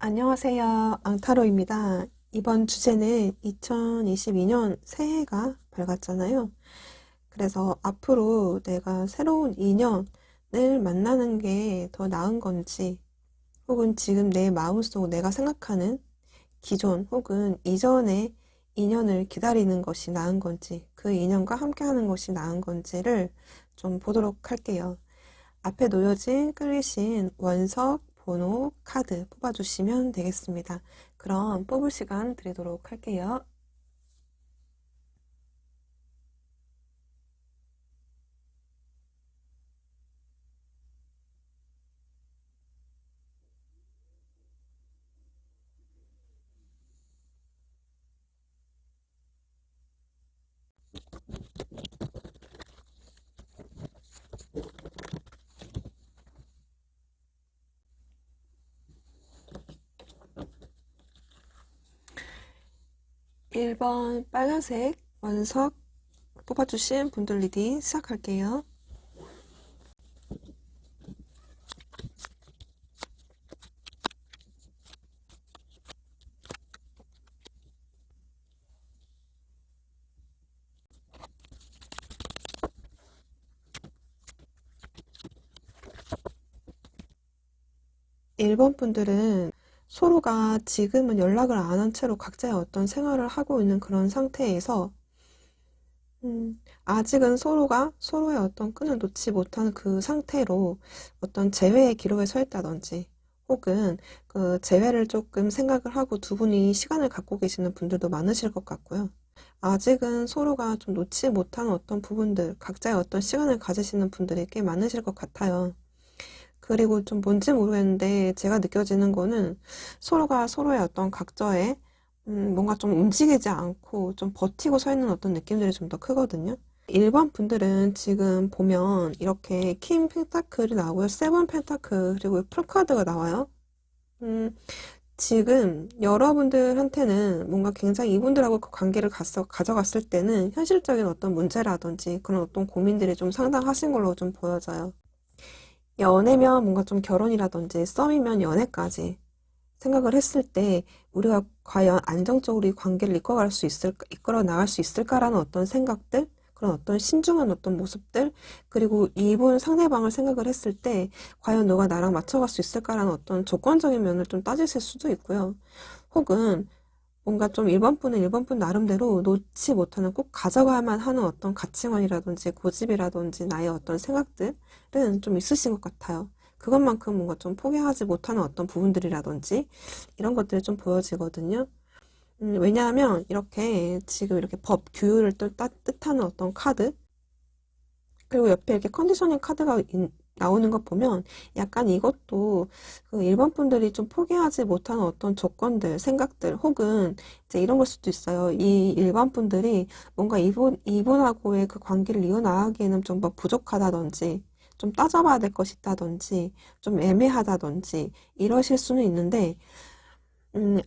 안녕하세요. 앙타로입니다. 이번 주제는 2022년 새해가 밝았잖아요. 그래서 앞으로 내가 새로운 인연을 만나는 게 더 나은 건지, 혹은 지금 내 마음속 내가 생각하는 기존 혹은 이전의 인연을 기다리는 것이 나은 건지, 그 인연과 함께하는 것이 나은 건지를 좀 보도록 할게요. 앞에 놓여진 끌리신 원석, 번호, 카드 뽑아주시면 되겠습니다. 그럼 뽑을 시간 드리도록 할게요. 1번 빨간색 원석 뽑아주신 분들 리딩 시작할게요. 1번 분들은 서로가 지금은 연락을 안 한 채로 각자의 어떤 생활을 하고 있는 그런 상태에서 아직은 서로가 서로의 어떤 끈을 놓지 못한 그 상태로 어떤 재회의 기로에 서 있다든지, 혹은 그 재회를 조금 생각을 하고 두 분이 시간을 갖고 계시는 분들도 많으실 것 같고요. 아직은 서로가 좀 놓지 못한 어떤 부분들, 각자의 어떤 시간을 가지시는 분들이 꽤 많으실 것 같아요. 그리고 좀 뭔지 모르겠는데 제가 느껴지는 거는 서로가 서로의 어떤 각자의 뭔가 좀 움직이지 않고 좀 버티고 서 있는 어떤 느낌들이 좀 더 크거든요. 일반 분들은 지금 보면 이렇게 킹 펜타클이 나오고요. 세븐 펜타클, 그리고 풀카드가 나와요. 지금 여러분들한테는 뭔가 굉장히 이분들하고 그 관계를 가져갔을 때는 현실적인 어떤 문제라든지 그런 어떤 고민들이 좀 상당하신 걸로 좀 보여져요. 연애면 뭔가 좀 결혼이라든지, 썸이면 연애까지 생각을 했을 때 우리가 과연 안정적으로 이 관계를 이끌어 나갈 수 있을까라는 어떤 생각들, 그런 어떤 신중한 어떤 모습들, 그리고 이분 상대방을 생각을 했을 때 과연 너가 나랑 맞춰갈 수 있을까라는 어떤 조건적인 면을 좀 따지실 수도 있고요. 혹은 뭔가 좀 일본 분 나름대로 놓지 못하는, 꼭 가져가야만 하는 어떤 가치관이라든지 고집이라든지 나의 어떤 생각들은 좀 있으신 것 같아요. 그것만큼 뭔가 좀 포기하지 못하는 어떤 부분들이라든지 이런 것들이 좀 보여지거든요. 왜냐하면 이렇게 지금 이렇게 법, 규율을 뜻하는 어떤 카드, 그리고 옆에 이렇게 컨디셔닝 카드가 나오는 것 보면 약간 이것도 그 일반 분들이 좀 포기하지 못하는 어떤 조건들, 생각들, 혹은 이제 이런 걸 수도 있어요. 이 일반 분들이 뭔가 이분하고의 그 관계를 이어나가기에는 좀 더 부족하다든지, 좀 따져봐야 될 것이 있다든지, 좀 애매하다든지 이러실 수는 있는데, 음,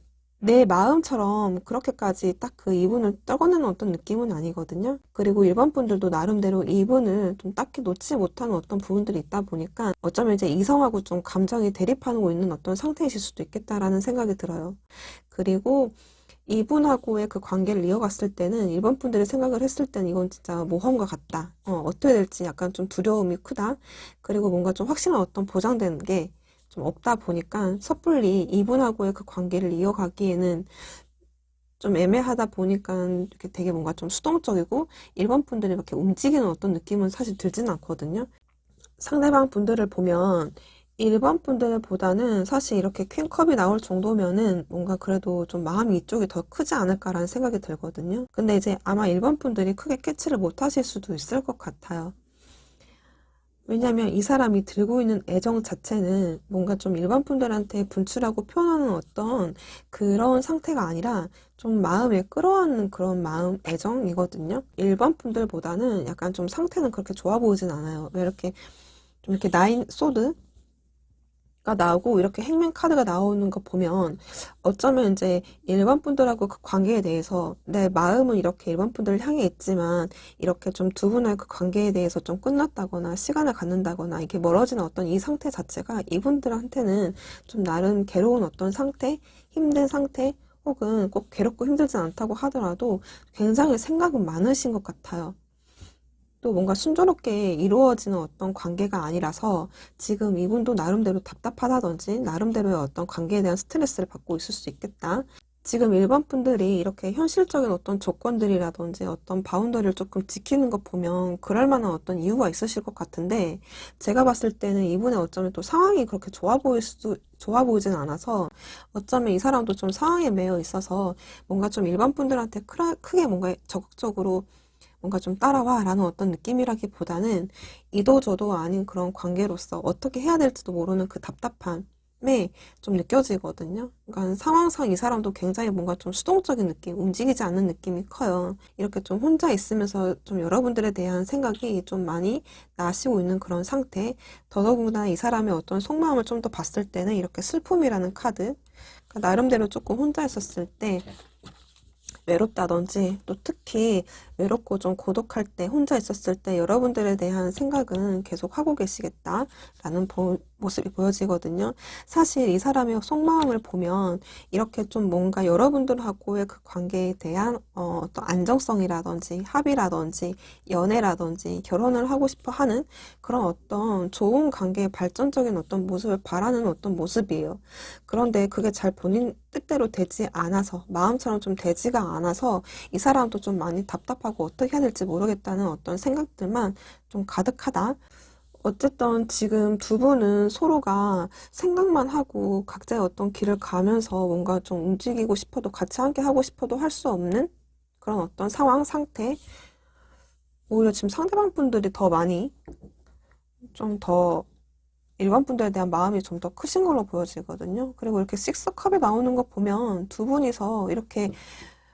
내 마음처럼 그렇게까지 딱 그 이분을 떨궈내는 어떤 느낌은 아니거든요. 그리고 일반 분들도 나름대로 이분을 좀 딱히 놓지 못하는 어떤 부분들이 있다 보니까 어쩌면 이제 이성하고 좀 감정이 대립하고 있는 어떤 상태이실 수도 있겠다라는 생각이 들어요. 그리고 이분하고의 그 관계를 이어갔을 때는 일반 분들이 생각을 했을 때는 이건 진짜 모험과 같다. 어떻게 될지 약간 좀 두려움이 크다. 그리고 뭔가 좀 확실한 어떤 보장되는 게 좀 없다 보니까 섣불리 이분하고의 그 관계를 이어가기에는 좀 애매하다 보니까 이렇게 되게 뭔가 좀 수동적이고 일반 분들이 이렇게 움직이는 어떤 느낌은 사실 들지는 않거든요. 상대방 분들을 보면 일반 분들보다는 사실 이렇게 퀸컵이 나올 정도면은 뭔가 그래도 좀 마음이 이쪽이 더 크지 않을까라는 생각이 들거든요. 근데 이제 아마 일반 분들이 크게 캐치를 못 하실 수도 있을 것 같아요. 왜냐면 이 사람이 들고 있는 애정 자체는 뭔가 좀 일반 분들한테 분출하고 표현하는 어떤 그런 상태가 아니라 좀 마음에 끌어안는 그런 마음, 애정이거든요. 일반 분들보다는 약간 좀 상태는 그렇게 좋아 보이진 않아요. 왜 이렇게 좀 이렇게 나인 소드? 나오고 이렇게 행맨 카드가 나오는 거 보면 어쩌면 이제 일반 분들하고 그 관계에 대해서 내 마음은 이렇게 일반 분들을 향해 있지만 이렇게 좀 두 분의 그 관계에 대해서 좀 끝났다거나 시간을 갖는다거나 이렇게 멀어지는 어떤 이 상태 자체가 이분들한테는 좀 나름 괴로운 어떤 상태, 힘든 상태 혹은 꼭 괴롭고 힘들진 않다고 하더라도 굉장히 생각은 많으신 것 같아요. 또 뭔가 순조롭게 이루어지는 어떤 관계가 아니라서 지금 이분도 나름대로 답답하다든지 나름대로의 어떤 관계에 대한 스트레스를 받고 있을 수 있겠다. 지금 일반 분들이 이렇게 현실적인 어떤 조건들이라든지 어떤 바운더리를 조금 지키는 것 보면 그럴 만한 어떤 이유가 있으실 것 같은데 제가 봤을 때는 이분의 어쩌면 또 상황이 그렇게 좋아 보이진 않아서 어쩌면 이 사람도 좀 상황에 매여 있어서 뭔가 좀 일반 분들한테 크게 뭔가 적극적으로 뭔가 좀 따라와 라는 어떤 느낌이라기보다는 이도저도 아닌 그런 관계로서 어떻게 해야 될지도 모르는 그 답답함에 좀 느껴지거든요. 그러니까 상황상 이 사람도 굉장히 뭔가 좀 수동적인 느낌, 움직이지 않는 느낌이 커요. 이렇게 좀 혼자 있으면서 좀 여러분들에 대한 생각이 좀 많이 나시고 있는 그런 상태. 더더군다나 이 사람의 어떤 속마음을 좀 더 봤을 때는 이렇게 슬픔이라는 카드. 그러니까 나름대로 조금 혼자 있었을 때 외롭다든지 또 특히 외롭고 좀 고독할 때 혼자 있었을 때 여러분들에 대한 생각은 계속 하고 계시겠다라는 모습이 보여지거든요. 사실 이 사람의 속마음을 보면 이렇게 좀 뭔가 여러분들하고의 그 관계에 대한 어떤 안정성이라든지 합의라든지 연애라든지 결혼을 하고 싶어 하는 그런 어떤 좋은 관계의 발전적인 어떤 모습을 바라는 어떤 모습이에요. 그런데 그게 잘 본인 뜻대로 되지 않아서 마음처럼 좀 되지가 않아서 이 사람도 좀 많이 답답하고 어떻게 해야 될지 모르겠다는 어떤 생각들만 좀 가득하다. 어쨌든 지금 두 분은 서로가 생각만 하고 각자의 어떤 길을 가면서 뭔가 좀 움직이고 싶어도 같이 함께 하고 싶어도 할 수 없는 그런 어떤 상황, 상태. 오히려 지금 상대방 분들이 더 많이 좀 더 일반 분들에 대한 마음이 좀 더 크신 걸로 보여지거든요. 그리고 이렇게 식스컵에 나오는 거 보면 두 분이서 이렇게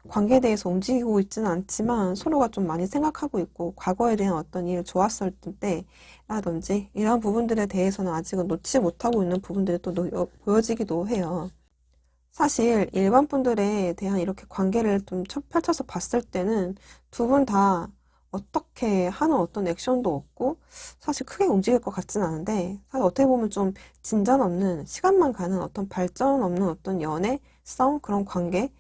관계에 대해서 움직이고 있지는 않지만 서로가 좀 많이 생각하고 있고 과거에 대한 어떤 일 좋았을 때라든지 이런 부분들에 대해서는 아직은 놓지 못하고 있는 부분들이 또 보여지기도 해요. 사실 일반 분들에 대한 이렇게 관계를 좀 펼쳐서 봤을 때는 두 분 다 어떻게 하는 어떤 액션도 없고 사실 크게 움직일 것 같지는 않은데 사실 어떻게 보면 좀 진전 없는 시간만 가는 어떤 발전 없는 어떤 연애성 그런 관계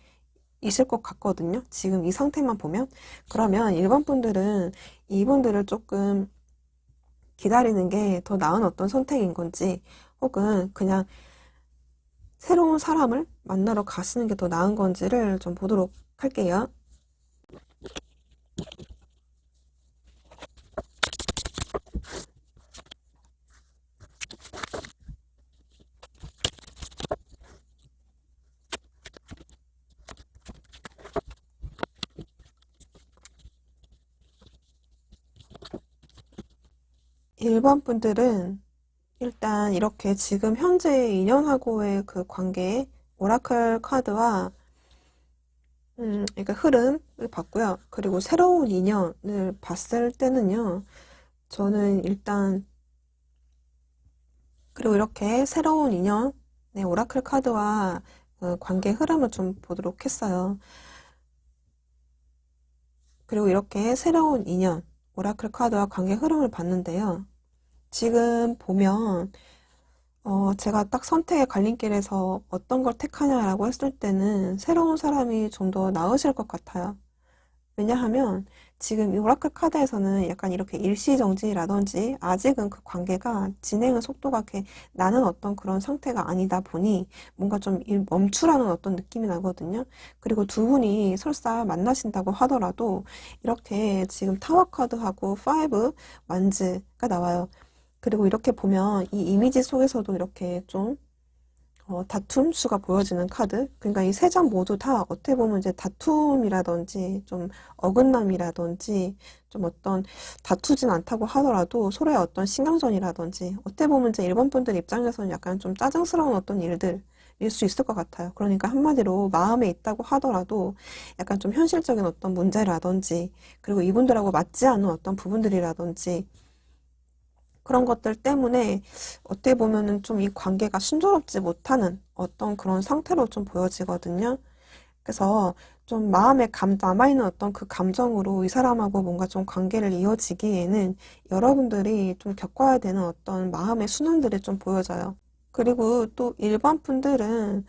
있을 것 같거든요. 지금 이 상태만 보면. 그러면 일반 분들은 이분들을 조금 기다리는 게 더 나은 어떤 선택인 건지 혹은 그냥 새로운 사람을 만나러 가시는 게 더 나은 건지를 좀 보도록 할게요. 1번 분들은 일단 이렇게 지금 현재 인연하고의 그 관계에 오라클 카드와 그러니까 흐름을 봤고요. 그리고 새로운 인연을 봤을 때는요. 저는 일단 그리고 이렇게 새로운 인연 네, 오라클 카드와 그 관계 흐름을 좀 보도록 했어요. 그리고 이렇게 새로운 인연 오라클 카드와 관계 흐름을 봤는데요. 지금 보면 제가 딱 선택의 갈림길에서 어떤 걸 택하냐라고 했을 때는 새로운 사람이 좀 더 나으실 것 같아요. 왜냐하면 지금 이 오라클 카드에서는 약간 이렇게 일시정지라든지 아직은 그 관계가 진행의 속도가 이렇게 나는 어떤 그런 상태가 아니다 보니 뭔가 좀 멈추라는 어떤 느낌이 나거든요. 그리고 두 분이 설사 만나신다고 하더라도 이렇게 지금 타워 카드하고 5 완즈가 나와요. 그리고 이렇게 보면 이 이미지 속에서도 이렇게 좀 다툼 수가 보여지는 카드. 그러니까 이 세 장 모두 다 어떻게 보면 이제 다툼이라든지 좀 어긋남이라든지 좀 어떤 다투진 않다고 하더라도 서로의 어떤 신경전이라든지 어떻게 보면 이제 일본 분들 입장에서는 약간 좀 짜증스러운 어떤 일들 일 수 있을 것 같아요. 그러니까 한마디로 마음에 있다고 하더라도 약간 좀 현실적인 어떤 문제라든지 그리고 이분들하고 맞지 않는 어떤 부분들이라든지 그런 것들 때문에 어떻게 보면은 좀 이 관계가 순조롭지 못하는 어떤 그런 상태로 좀 보여지거든요. 그래서 좀 마음에 남아있는 어떤 그 감정으로 이 사람하고 뭔가 좀 관계를 이어지기에는 여러분들이 좀 겪어야 되는 어떤 마음의 순환들이 좀 보여져요. 그리고 또 일반 분들은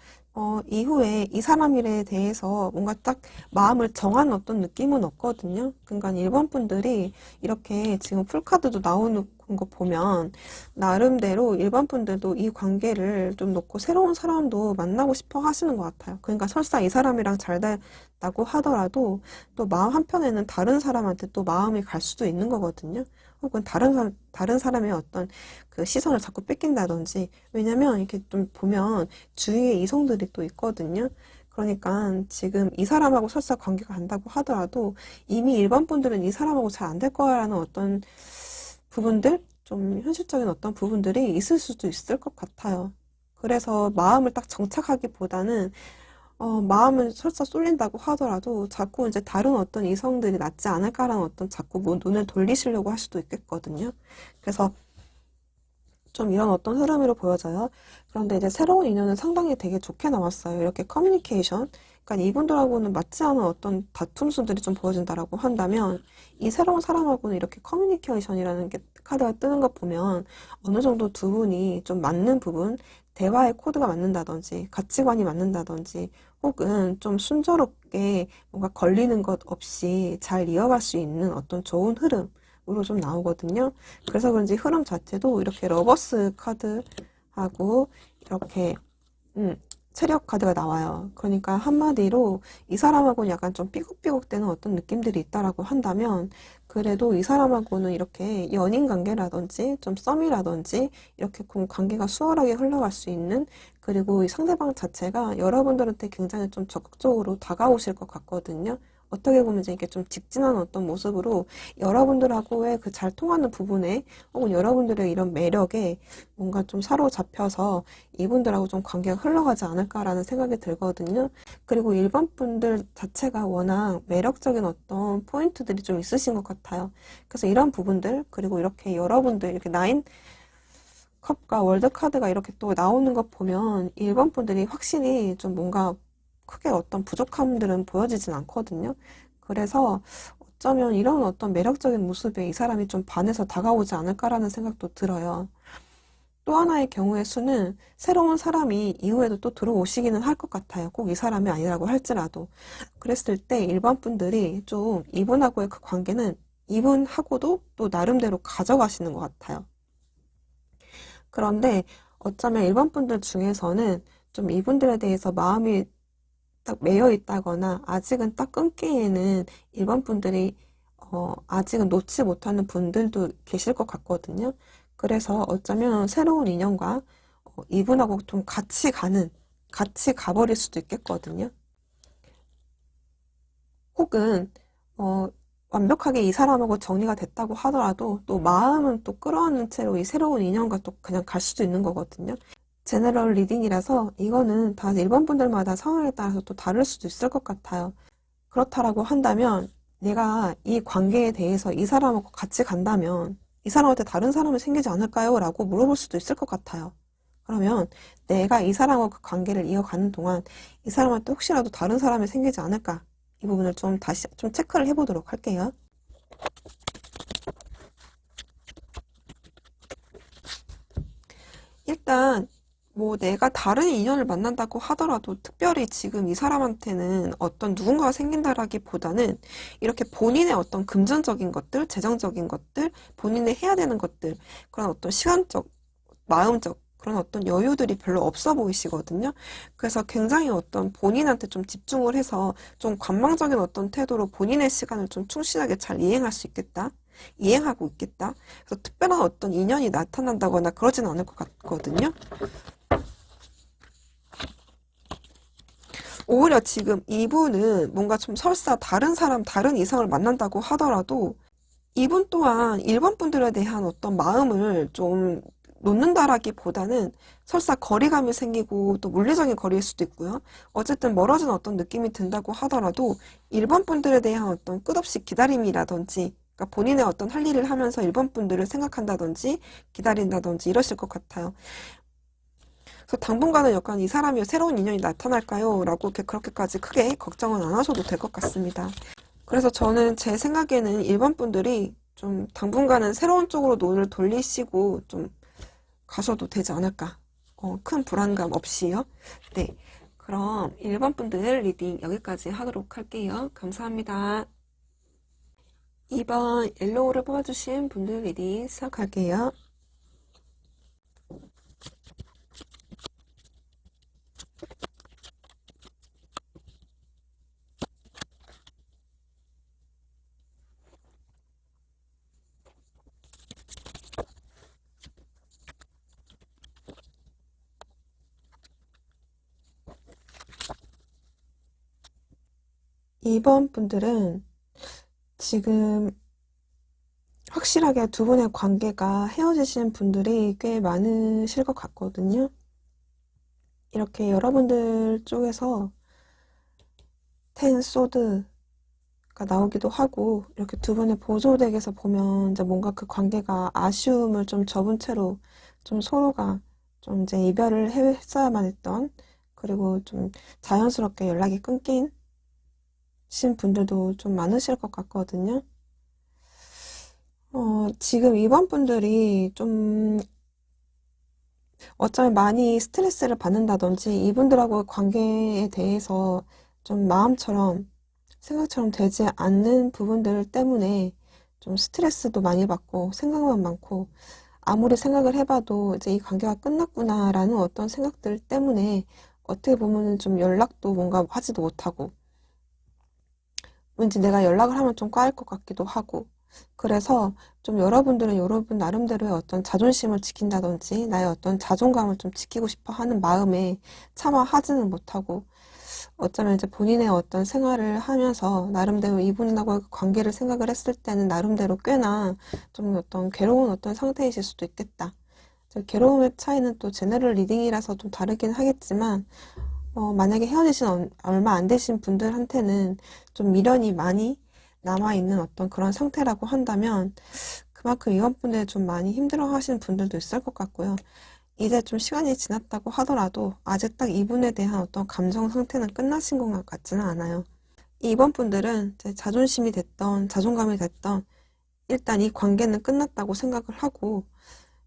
이후에 이 사람에 대해서 뭔가 딱 마음을 정한 어떤 느낌은 없거든요. 그러니까 일반 분들이 이렇게 지금 풀카드도 나오는 거 보면 나름대로 일반 분들도 이 관계를 좀 놓고 새로운 사람도 만나고 싶어 하시는 것 같아요. 그러니까 설사 이 사람이랑 잘 된다고 하더라도 또 마음 한편에는 다른 사람한테 또 마음이 갈 수도 있는 거거든요. 혹은 다른 사람의 어떤 그 시선을 자꾸 뺏긴다든지. 왜냐면 이렇게 좀 보면 주위에 이성들이 또 있거든요. 그러니까 지금 이 사람하고 설사 관계가 간다고 하더라도 이미 일반 분들은 이 사람하고 잘 안 될 거라는 어떤 부분들, 좀 현실적인 어떤 부분들이 있을 수도 있을 것 같아요. 그래서 마음을 딱 정착하기보다는 마음을 설사 쏠린다고 하더라도 자꾸 이제 다른 어떤 이성들이 낫지 않을까라는 어떤 자꾸 뭐 눈을 돌리시려고 할 수도 있겠거든요. 그래서 좀 이런 어떤 흐름으로 보여져요. 그런데 이제 새로운 인연은 상당히 되게 좋게 나왔어요. 이렇게 커뮤니케이션. 그러니까 이분들하고는 맞지 않은 어떤 다툼수들이 좀 보여진다라고 한다면 이 새로운 사람하고는 이렇게 커뮤니케이션이라는 게 카드가 뜨는 것 보면 어느 정도 두 분이 좀 맞는 부분, 대화의 코드가 맞는다든지 가치관이 맞는다든지 혹은 좀 순조롭게 뭔가 걸리는 것 없이 잘 이어갈 수 있는 어떤 좋은 흐름으로 좀 나오거든요. 그래서 그런지 흐름 자체도 이렇게 러버스 카드하고 이렇게 체력 카드가 나와요. 그러니까 한마디로 이 사람하고는 약간 좀 삐걱삐걱대는 어떤 느낌들이 있다라고 한다면 그래도 이 사람하고는 이렇게 연인 관계라든지 좀 썸이라든지 이렇게 관계가 수월하게 흘러갈 수 있는 그리고 이 상대방 자체가 여러분들한테 굉장히 좀 적극적으로 다가오실 것 같거든요. 어떻게 보면 이제 이게 좀 직진하는 어떤 모습으로 여러분들하고의 그 잘 통하는 부분에 혹은 여러분들의 이런 매력에 뭔가 좀 사로잡혀서 이분들하고 좀 관계가 흘러가지 않을까라는 생각이 들거든요. 그리고 일반 분들 자체가 워낙 매력적인 어떤 포인트들이 좀 있으신 것 같아요. 그래서 이런 부분들, 그리고 이렇게 여러분들, 이렇게 나인 컵과 월드 카드가 이렇게 또 나오는 것 보면 일반 분들이 확실히 좀 뭔가 크게 어떤 부족함들은 보여지진 않거든요. 그래서 어쩌면 이런 어떤 매력적인 모습에 이 사람이 좀 반해서 다가오지 않을까라는 생각도 들어요. 또 하나의 경우의 수는 새로운 사람이 이후에도 또 들어오시기는 할 것 같아요. 꼭 이 사람이 아니라고 할지라도. 그랬을 때 일반 분들이 좀 이분하고의 그 관계는 이분하고도 또 나름대로 가져가시는 것 같아요. 그런데 어쩌면 일반 분들 중에서는 좀 이분들에 대해서 마음이 딱 매여 있다거나 아직은 딱 끊기에는 일반 분들이 아직은 놓지 못하는 분들도 계실 것 같거든요. 그래서 어쩌면 새로운 인연과 이분하고 좀 같이 가버릴 수도 있겠거든요. 혹은 어, 완벽하게 이 사람하고 정리가 됐다고 하더라도 또 마음은 또 끌어안는 채로 이 새로운 인연과 또 그냥 갈 수도 있는 거거든요. 제너럴 리딩이라서 이거는 다 일반 분들마다 상황에 따라서 또 다를 수도 있을 것 같아요. 그렇다라고 한다면 내가 이 관계에 대해서 이 사람하고 같이 간다면 이 사람한테 다른 사람이 생기지 않을까요? 라고 물어볼 수도 있을 것 같아요. 그러면 내가 이 사람하고 그 관계를 이어가는 동안 이 사람한테 혹시라도 다른 사람이 생기지 않을까? 이 부분을 좀 다시 좀 체크를 해보도록 할게요. 일단 뭐 내가 다른 인연을 만난다고 하더라도 특별히 지금 이 사람한테는 어떤 누군가가 생긴다라기보다는 이렇게 본인의 어떤 금전적인 것들, 재정적인 것들, 본인이 해야 되는 것들, 그런 어떤 시간적, 마음적, 그런 어떤 여유들이 별로 없어 보이시거든요. 그래서 굉장히 어떤 본인한테 좀 집중을 해서 좀 관망적인 어떤 태도로 본인의 시간을 좀 충실하게 잘 이행할 수 있겠다. 이행하고 있겠다. 그래서 특별한 어떤 인연이 나타난다거나 그러진 않을 것 같거든요. 오히려 지금 이분은 뭔가 좀 설사 다른 사람, 다른 이성을 만난다고 하더라도 이분 또한 일반 분들에 대한 어떤 마음을 좀 놓는다라기보다는 설사 거리감이 생기고 또 물리적인 거리일 수도 있고요. 어쨌든 멀어진 어떤 느낌이 든다고 하더라도 일반 분들에 대한 어떤 끝없이 기다림이라든지 그러니까 본인의 어떤 할 일을 하면서 1번 분들을 생각한다든지 기다린다든지 이러실 것 같아요. 그래서 당분간은 약간 이 사람이 새로운 인연이 나타날까요? 라고 그렇게까지 크게 걱정은 안 하셔도 될 것 같습니다. 그래서 저는 제 생각에는 1번 분들이 좀 당분간은 새로운 쪽으로 눈을 돌리시고 좀 가셔도 되지 않을까. 큰 불안감 없이요. 네. 그럼 1번 분들 리딩 여기까지 하도록 할게요. 감사합니다. 2번 옐로우를 뽑아주신 분들 리딩 시작할게요. 2번 분들은 지금 확실하게 두 분의 관계가 헤어지신 분들이 꽤 많으실 것 같거든요. 이렇게 여러분들 쪽에서 텐 소드가 나오기도 하고, 이렇게 두 분의 보조덱에서 보면 이제 뭔가 그 관계가 아쉬움을 좀 접은 채로 좀 서로가 좀 이제 이별을 했어야만 했던, 그리고 좀 자연스럽게 연락이 끊긴 분들도 좀 많으실 것 같거든요. 지금 2번 분들이 좀 어쩌면 많이 스트레스를 받는다든지 이분들하고 관계에 대해서 좀 마음처럼 생각처럼 되지 않는 부분들 때문에 좀 스트레스도 많이 받고 생각만 많고 아무리 생각을 해봐도 이제 이 관계가 끝났구나라는 어떤 생각들 때문에 어떻게 보면은 좀 연락도 뭔가 하지도 못하고 왠지 내가 연락을 하면 좀 꽈일 것 같기도 하고 그래서 좀 여러분들은 여러분 나름대로의 어떤 자존심을 지킨다든지 나의 어떤 자존감을 좀 지키고 싶어 하는 마음에 차마 하지는 못하고 어쩌면 이제 본인의 어떤 생활을 하면서 나름대로 이분하고의 관계를 생각을 했을 때는 나름대로 꽤나 좀 어떤 괴로운 어떤 상태이실 수도 있겠다. 괴로움의 차이는 또 제너럴 리딩이라서 좀 다르긴 하겠지만 만약에 헤어지신 얼마 안 되신 분들한테는 좀 미련이 많이 남아있는 어떤 그런 상태라고 한다면 그만큼 이원분들 좀 많이 힘들어 하시는 분들도 있을 것 같고요. 이제 좀 시간이 지났다고 하더라도 아직 딱 이분에 대한 어떤 감정 상태는 끝나신 것 같지는 않아요. 이번 분들은 제 자존심이 됐던 자존감이 됐던 일단 이 관계는 끝났다고 생각을 하고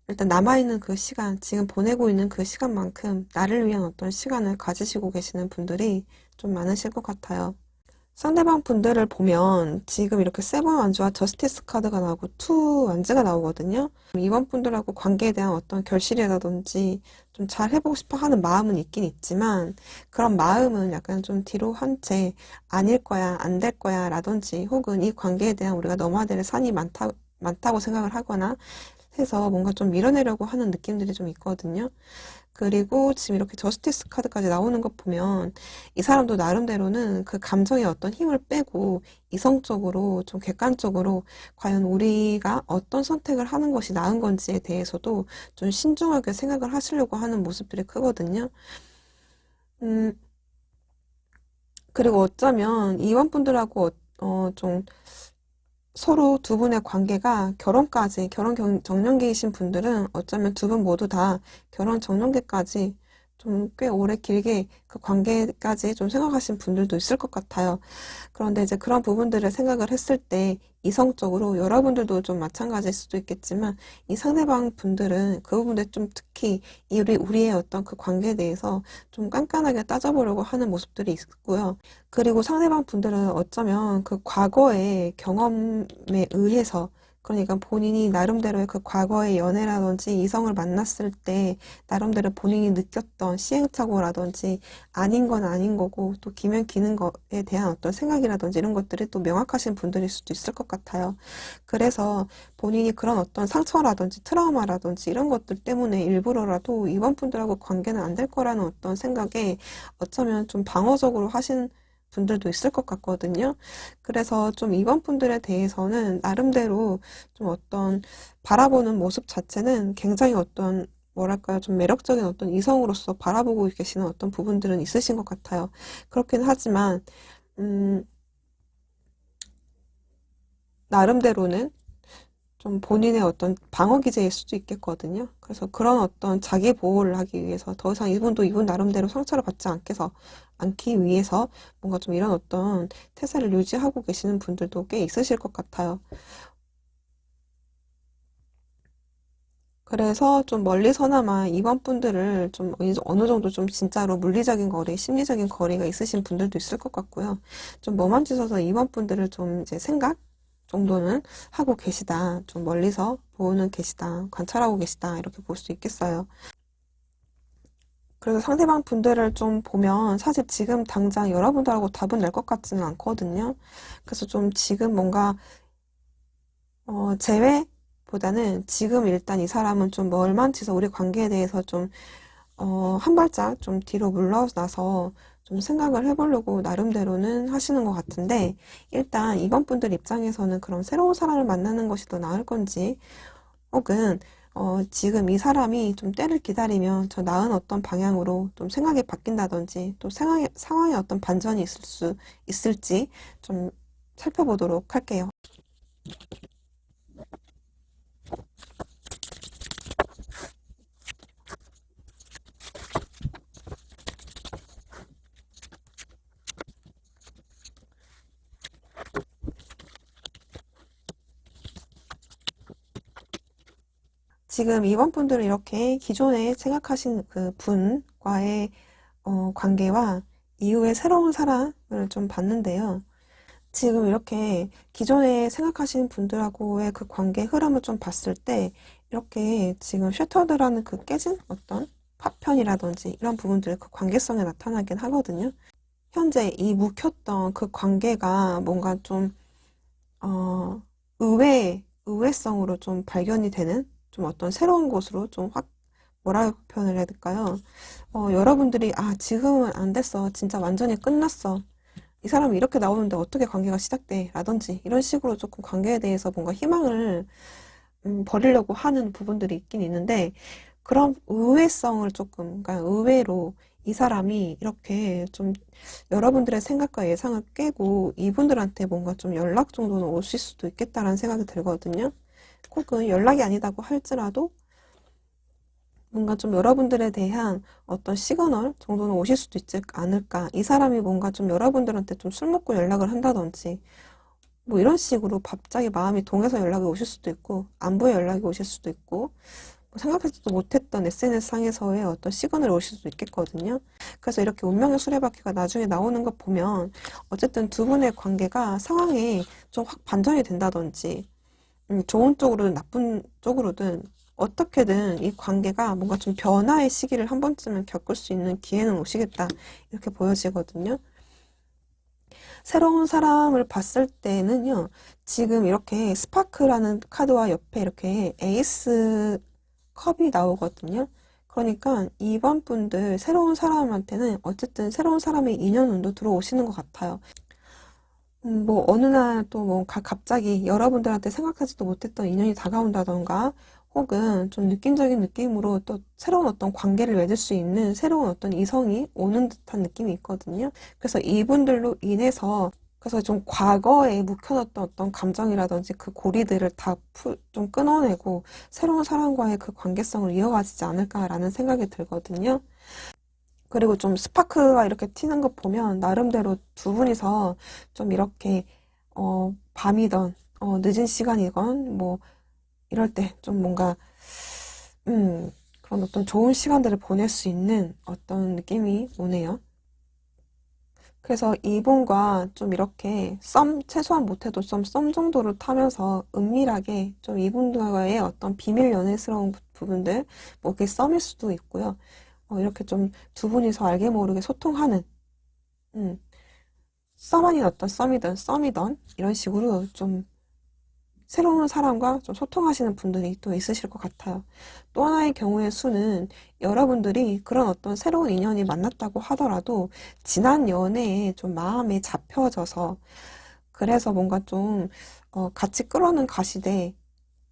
일단 남아있는 그 시간, 지금 보내고 있는 그 시간만큼 나를 위한 어떤 시간을 가지시고 계시는 분들이 좀 많으실 것 같아요. 상대방 분들을 보면 지금 이렇게 세븐 완즈와 저스티스 카드가 나오고 투 완즈가 나오거든요. 이번 분들하고 관계에 대한 어떤 결실이라든지 좀 잘 해보고 싶어 하는 마음은 있긴 있지만 그런 마음은 약간 좀 뒤로 한 채 아닐 거야, 안 될 거야 라든지 혹은 이 관계에 대한 우리가 넘어야 될 산이 많다고 생각을 하거나 해서 뭔가 좀 밀어내려고 하는 느낌들이 좀 있거든요. 그리고 지금 이렇게 저스티스 카드까지 나오는 것 보면 이 사람도 나름대로는 그 감정의 어떤 힘을 빼고 이성적으로 좀 객관적으로 과연 우리가 어떤 선택을 하는 것이 나은 건지에 대해서도 좀 신중하게 생각을 하시려고 하는 모습들이 크거든요. 음, 그리고 어쩌면 이원분들하고 좀 서로 두 분의 관계가 결혼까지, 정년기이신 분들은 어쩌면 두 분 모두 다 결혼 정년기까지 좀 꽤 오래 길게 그 관계까지 좀 생각하신 분들도 있을 것 같아요. 그런데 이제 그런 부분들을 생각을 했을 때 이성적으로 여러분들도 좀 마찬가지일 수도 있겠지만 이 상대방 분들은 그 부분들 좀 특히 우리의 어떤 그 관계에 대해서 좀 깐깐하게 따져보려고 하는 모습들이 있고요. 그리고 상대방 분들은 어쩌면 그 과거의 경험에 의해서 그러니까 본인이 나름대로의 그 과거의 연애라든지 이성을 만났을 때 나름대로 본인이 느꼈던 시행착오라든지 아닌 건 아닌 거고 또 기면 기는 거에 대한 어떤 생각이라든지 이런 것들이 또 명확하신 분들일 수도 있을 것 같아요. 그래서 본인이 그런 어떤 상처라든지 트라우마라든지 이런 것들 때문에 일부러라도 이번 분들하고 관계는 안 될 거라는 어떤 생각에 어쩌면 좀 방어적으로 하신 분들도 있을 것 같거든요. 그래서 좀 이번 분들에 대해서는 나름대로 좀 어떤 바라보는 모습 자체는 굉장히 어떤 뭐랄까요, 좀 매력적인 어떤 이성으로서 바라보고 계시는 어떤 부분들은 있으신 것 같아요. 그렇긴 하지만, 음, 나름대로는 좀 본인의 어떤 방어 기제일 수도 있겠거든요. 그래서 그런 어떤 자기 보호를 하기 위해서 더 이상 이분도 이분 나름대로 상처를 받지 않기 위해서 뭔가 좀 이런 어떤 태세를 유지하고 계시는 분들도 꽤 있으실 것 같아요. 그래서 좀 멀리서나마 이번 분들을 좀 어느 정도 좀 진짜로 물리적인 거리, 심리적인 거리가 있으신 분들도 있을 것 같고요. 좀 머만지셔서 이번 분들을 좀 이제 생각 정도는 하고 계시다. 좀 멀리서 보는 계시다. 관찰하고 계시다. 이렇게 볼 수 있겠어요. 그래서 상대방 분들을 좀 보면 사실 지금 당장 여러분들하고 답은 낼 것 같지는 않거든요. 그래서 좀 지금 뭔가 제외보다는 지금 일단 이 사람은 좀 멀만치서 우리 관계에 대해서 좀 한 발짝 좀 뒤로 물러나서 좀 생각을 해보려고 나름대로는 하시는 것 같은데, 일단 이번 분들 입장에서는 그런 새로운 사람을 만나는 것이 더 나을 건지, 혹은 지금 이 사람이 좀 때를 기다리면 저 나은 어떤 방향으로 좀 생각이 바뀐다든지, 또 상황에 어떤 반전이 있을지 좀 살펴보도록 할게요. 지금 이번 분들은 이렇게 기존에 생각하신 그 분과의 관계와 이후에 새로운 사람을 좀 봤는데요. 지금 이렇게 기존에 생각하신 분들하고의 그 관계 흐름을 좀 봤을 때 이렇게 지금 셔터드라는 그 깨진 어떤 파편이라든지 이런 부분들이 그 관계성에 나타나긴 하거든요. 현재 이 묵혔던 그 관계가 뭔가 좀 어, 의외성으로 좀 발견이 되는 좀 어떤 새로운 곳으로 좀 확, 뭐라고 표현을 해야 될까요? 여러분들이, 아, 지금은 안 됐어. 진짜 완전히 끝났어. 이 사람이 이렇게 나오는데 어떻게 관계가 시작돼? 라든지, 이런 식으로 조금 관계에 대해서 뭔가 희망을 버리려고 하는 부분들이 있긴 있는데, 그런 의외성을 조금, 그러니까 의외로 이 사람이 이렇게 좀 여러분들의 생각과 예상을 깨고 이분들한테 뭔가 좀 연락 정도는 오실 수도 있겠다라는 생각이 들거든요. 혹은 연락이 아니다고 할지라도 뭔가 좀 여러분들에 대한 어떤 시그널 정도는 오실 수도 있지 않을까. 이 사람이 뭔가 좀 여러분들한테 좀 술 먹고 연락을 한다든지 뭐 이런 식으로 갑자기 마음이 동해서 연락이 오실 수도 있고 안부에 연락이 오실 수도 있고 뭐 생각하지도 못했던 SNS상에서의 어떤 시그널이 오실 수도 있겠거든요. 그래서 이렇게 운명의 수레바퀴가 나중에 나오는 거 보면 어쨌든 두 분의 관계가 상황이 좀 확 반전이 된다든지 좋은 쪽으로든 나쁜 쪽으로든 어떻게든 이 관계가 뭔가 좀 변화의 시기를 한 번쯤은 겪을 수 있는 기회는 오시겠다 이렇게 보여지거든요. 새로운 사람을 봤을 때는요, 지금 이렇게 스파크라는 카드와 옆에 이렇게 에이스 컵이 나오거든요. 그러니까 이번 분들 새로운 사람한테는 어쨌든 새로운 사람의 인연운도 들어오시는 것 같아요. 뭐 어느 날 또 뭐 갑자기 여러분들한테 생각하지도 못했던 인연이 다가온다던가 혹은 좀 느낌적인 느낌으로 또 새로운 어떤 관계를 맺을 수 있는 새로운 어떤 이성이 오는 듯한 느낌이 있거든요. 그래서 이분들로 인해서 그래서 좀 과거에 묵혀놨던 어떤 감정이라든지 그 고리들을 다 좀 끊어내고 새로운 사람과의 그 관계성을 이어가지지 않을까라는 생각이 들거든요. 그리고 좀 스파크가 이렇게 튀는 것 보면 나름대로 두 분이서 좀 이렇게 밤이던 늦은 시간이건 뭐 이럴 때 좀 뭔가 그런 어떤 좋은 시간들을 보낼 수 있는 어떤 느낌이 오네요. 그래서 이분과 좀 이렇게 최소한 못해도 좀 썸 정도를 타면서 은밀하게 좀 이분과의 어떤 비밀 연애스러운 부분들, 뭐 그게 썸일 수도 있고요. 이렇게 좀 두 분이서 알게 모르게 소통하는, 음, 썸 아닌 어떤 썸이던 이런 식으로 좀 새로운 사람과 좀 소통하시는 분들이 또 있으실 것 같아요. 또 하나의 경우의 수는 여러분들이 그런 어떤 새로운 인연이 만났다고 하더라도 지난 연애에 좀 마음에 잡혀져서 그래서 뭔가 좀 같이 끌어는 가시되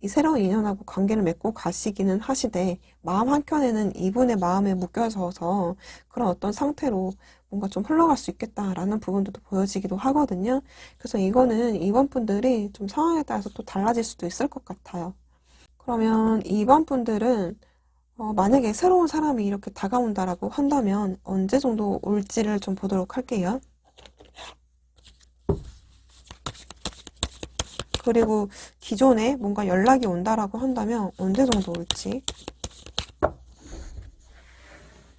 이 새로운 인연하고 관계를 맺고 가시기는 하시되 마음 한켠에는 이분의 마음에 묶여져서 그런 어떤 상태로 뭔가 좀 흘러갈 수 있겠다라는 부분도 보여지기도 하거든요. 그래서 이거는 이번 분들이 좀 상황에 따라서 또 달라질 수도 있을 것 같아요. 그러면 이번 분들은 만약에 새로운 사람이 이렇게 다가온다라고 한다면 언제 정도 올지를 좀 보도록 할게요. 그리고 기존에 뭔가 연락이 온다라고 한다면 언제 정도 올지.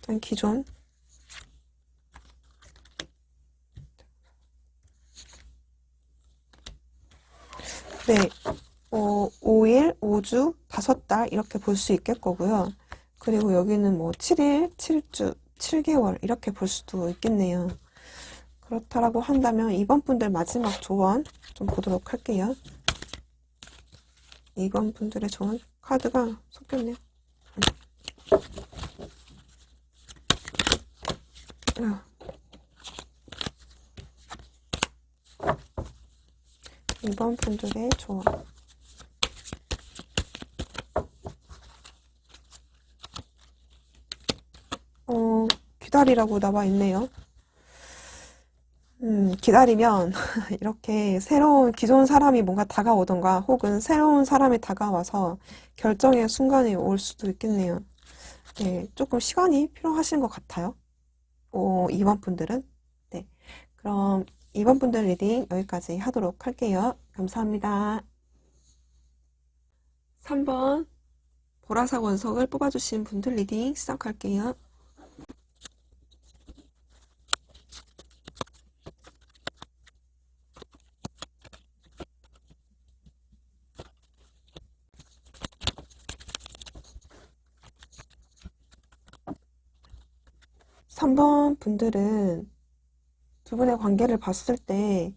일단 기존. 네. 5일, 5주, 5달 이렇게 볼 수 있을 거고요. 그리고 여기는 뭐 7일, 7주, 7개월 이렇게 볼 수도 있겠네요. 그렇다라고 한다면 이번 분들 마지막 조언 좀 보도록 할게요. 이번 분들의 조언 카드가 섞였네요. 이번 분들의 조언. 기다리라고 나와 있네요. 기다리면 이렇게 새로운 기존 사람이 뭔가 다가오던가 혹은 새로운 사람이 다가와서 결정의 순간이 올 수도 있겠네요. 네, 조금 시간이 필요하신 것 같아요. 이번 분들은. 네, 그럼 이번 분들 리딩 여기까지 하도록 할게요. 감사합니다. 3번 보라색 원석을 뽑아주신 분들 리딩 시작할게요. 3번 분들은 두 분의 관계를 봤을 때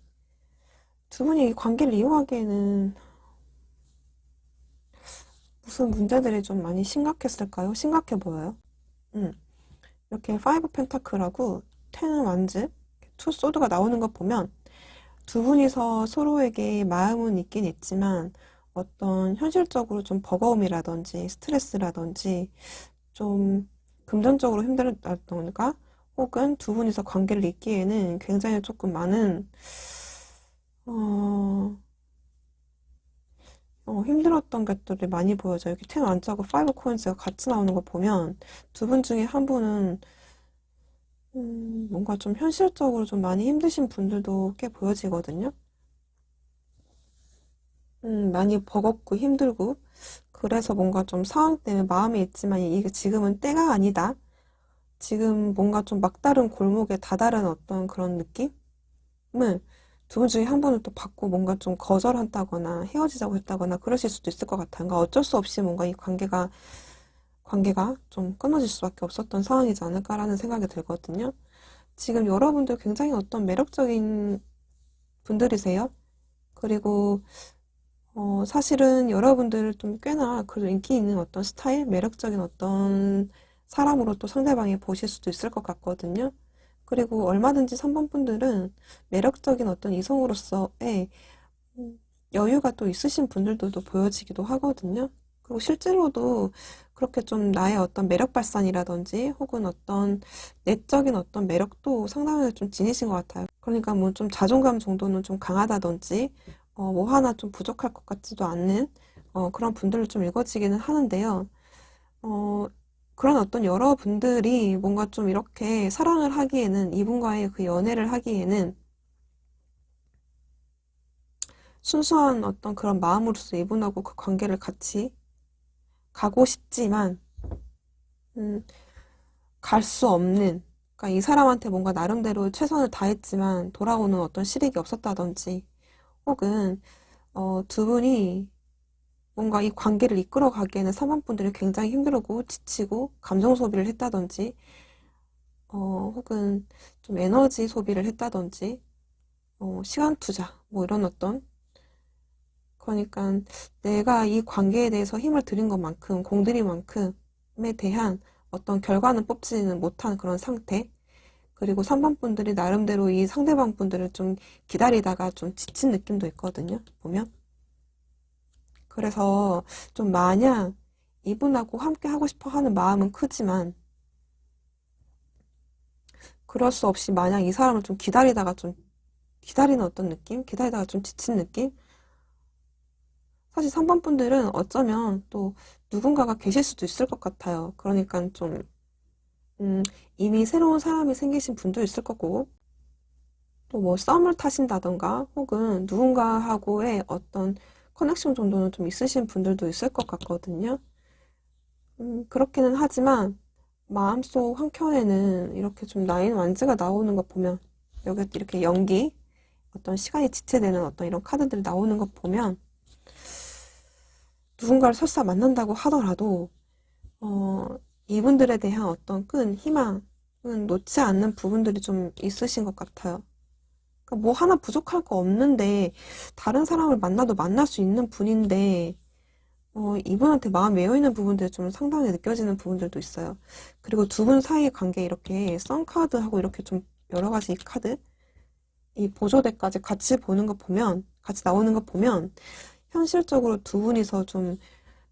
두 분이 이 관계를 이용하기에는 무슨 문제들이 좀 많이 심각했을까요? 심각해 보여요. 이렇게 5 펜타클하고 10 완즈, 2 소드가 나오는 것 보면 두 분이서 서로에게 마음은 있긴 있지만 어떤 현실적으로 좀 버거움이라든지 스트레스라든지 좀 금전적으로 힘들었다던가 혹은 두 분이서 관계를 잇기에는 굉장히 조금 많은 힘들었던 것들이 많이 보여져요. 이렇게 10 완자하고 5 코인즈가 같이 나오는 거 보면 두 분 중에 한 분은 뭔가 좀 현실적으로 좀 많이 힘드신 분들도 꽤 보여지거든요. 많이 버겁고 힘들고 그래서 뭔가 좀 상황 때문에 마음이 있지만 이게 지금은 때가 아니다. 지금 뭔가 좀 막다른 골목에 다다른 어떤 그런 느낌을 두 분 중에 한 분은 또 받고 뭔가 좀 거절한다거나 헤어지자고 했다거나 그러실 수도 있을 것 같아요. 그러니까 어쩔 수 없이 뭔가 이 관계가 좀 끊어질 수밖에 없었던 상황이지 않을까라는 생각이 들거든요. 지금 여러분들 굉장히 어떤 매력적인 분들이세요. 그리고 사실은 여러분들 좀 꽤나 그래도 인기 있는 어떤 스타일, 매력적인 어떤 사람으로 또 상대방이 보실 수도 있을 것 같거든요. 그리고 얼마든지 3번 분들은 매력적인 어떤 이성으로서의 여유가 또 있으신 분들도 보여지기도 하거든요. 그리고 실제로도 그렇게 좀 나의 어떤 매력 발산이라든지 혹은 어떤 내적인 어떤 매력도 상당하게 좀 지니신 것 같아요. 그러니까 뭐 좀 자존감 정도는 좀 강하다든지 뭐 하나 좀 부족할 것 같지도 않는 그런 분들로 좀 읽어지기는 하는데요. 그런 어떤 여러분들이 뭔가 좀 이렇게 사랑을 하기에는 이분과의 그 연애를 하기에는 순수한 어떤 그런 마음으로서 이분하고 그 관계를 같이 가고 싶지만 갈 수 없는 그러니까 이 사람한테 뭔가 나름대로 최선을 다했지만 돌아오는 어떤 실익이 없었다든지 혹은 두 분이 뭔가 이 관계를 이끌어 가기에는 3번 분들이 굉장히 힘들고 지치고 감정 소비를 했다든지 혹은 좀 에너지 소비를 했다든지 시간 투자 뭐 이런 어떤 그러니까 내가 이 관계에 대해서 힘을 들인 것만큼 공들인 만큼에 대한 어떤 결과는 뽑지는 못한 그런 상태 그리고 3번 분들이 나름대로 이 상대방 분들을 좀 기다리다가 좀 지친 느낌도 있거든요 보면 그래서 좀 마냥 이분하고 함께 하고 싶어 하는 마음은 크지만 그럴 수 없이 마냥 이 사람을 좀 기다리다가 좀 기다리는 어떤 느낌? 기다리다가 좀 지친 느낌? 사실 3번 분들은 어쩌면 또 누군가가 계실 수도 있을 것 같아요. 그러니까 좀 이미 새로운 사람이 생기신 분도 있을 거고 또 뭐 썸을 타신다던가 혹은 누군가하고의 어떤 커넥션 정도는 좀 있으신 분들도 있을 것 같거든요. 그렇기는 하지만 마음속 한켠에는 이렇게 좀 나인 완즈가 나오는 것 보면 여기 이렇게 연기 어떤 시간이 지체되는 어떤 이런 카드들이 나오는 것 보면 누군가를 설사 만난다고 하더라도 어, 이분들에 대한 어떤 끈 희망은 놓지 않는 부분들이 좀 있으신 것 같아요. 그러니까 뭐 하나 부족할 거 없는데 다른 사람을 만나도 만날 수 있는 분인데 이분한테 마음 메어 있는 부분들이 좀 상당히 느껴지는 부분들도 있어요. 그리고 두 분 사이의 관계 이렇게 썬카드하고 이렇게 좀 여러 가지 카드 이 보조대까지 같이 보는 거 보면 같이 나오는 거 보면 현실적으로 두 분이서 좀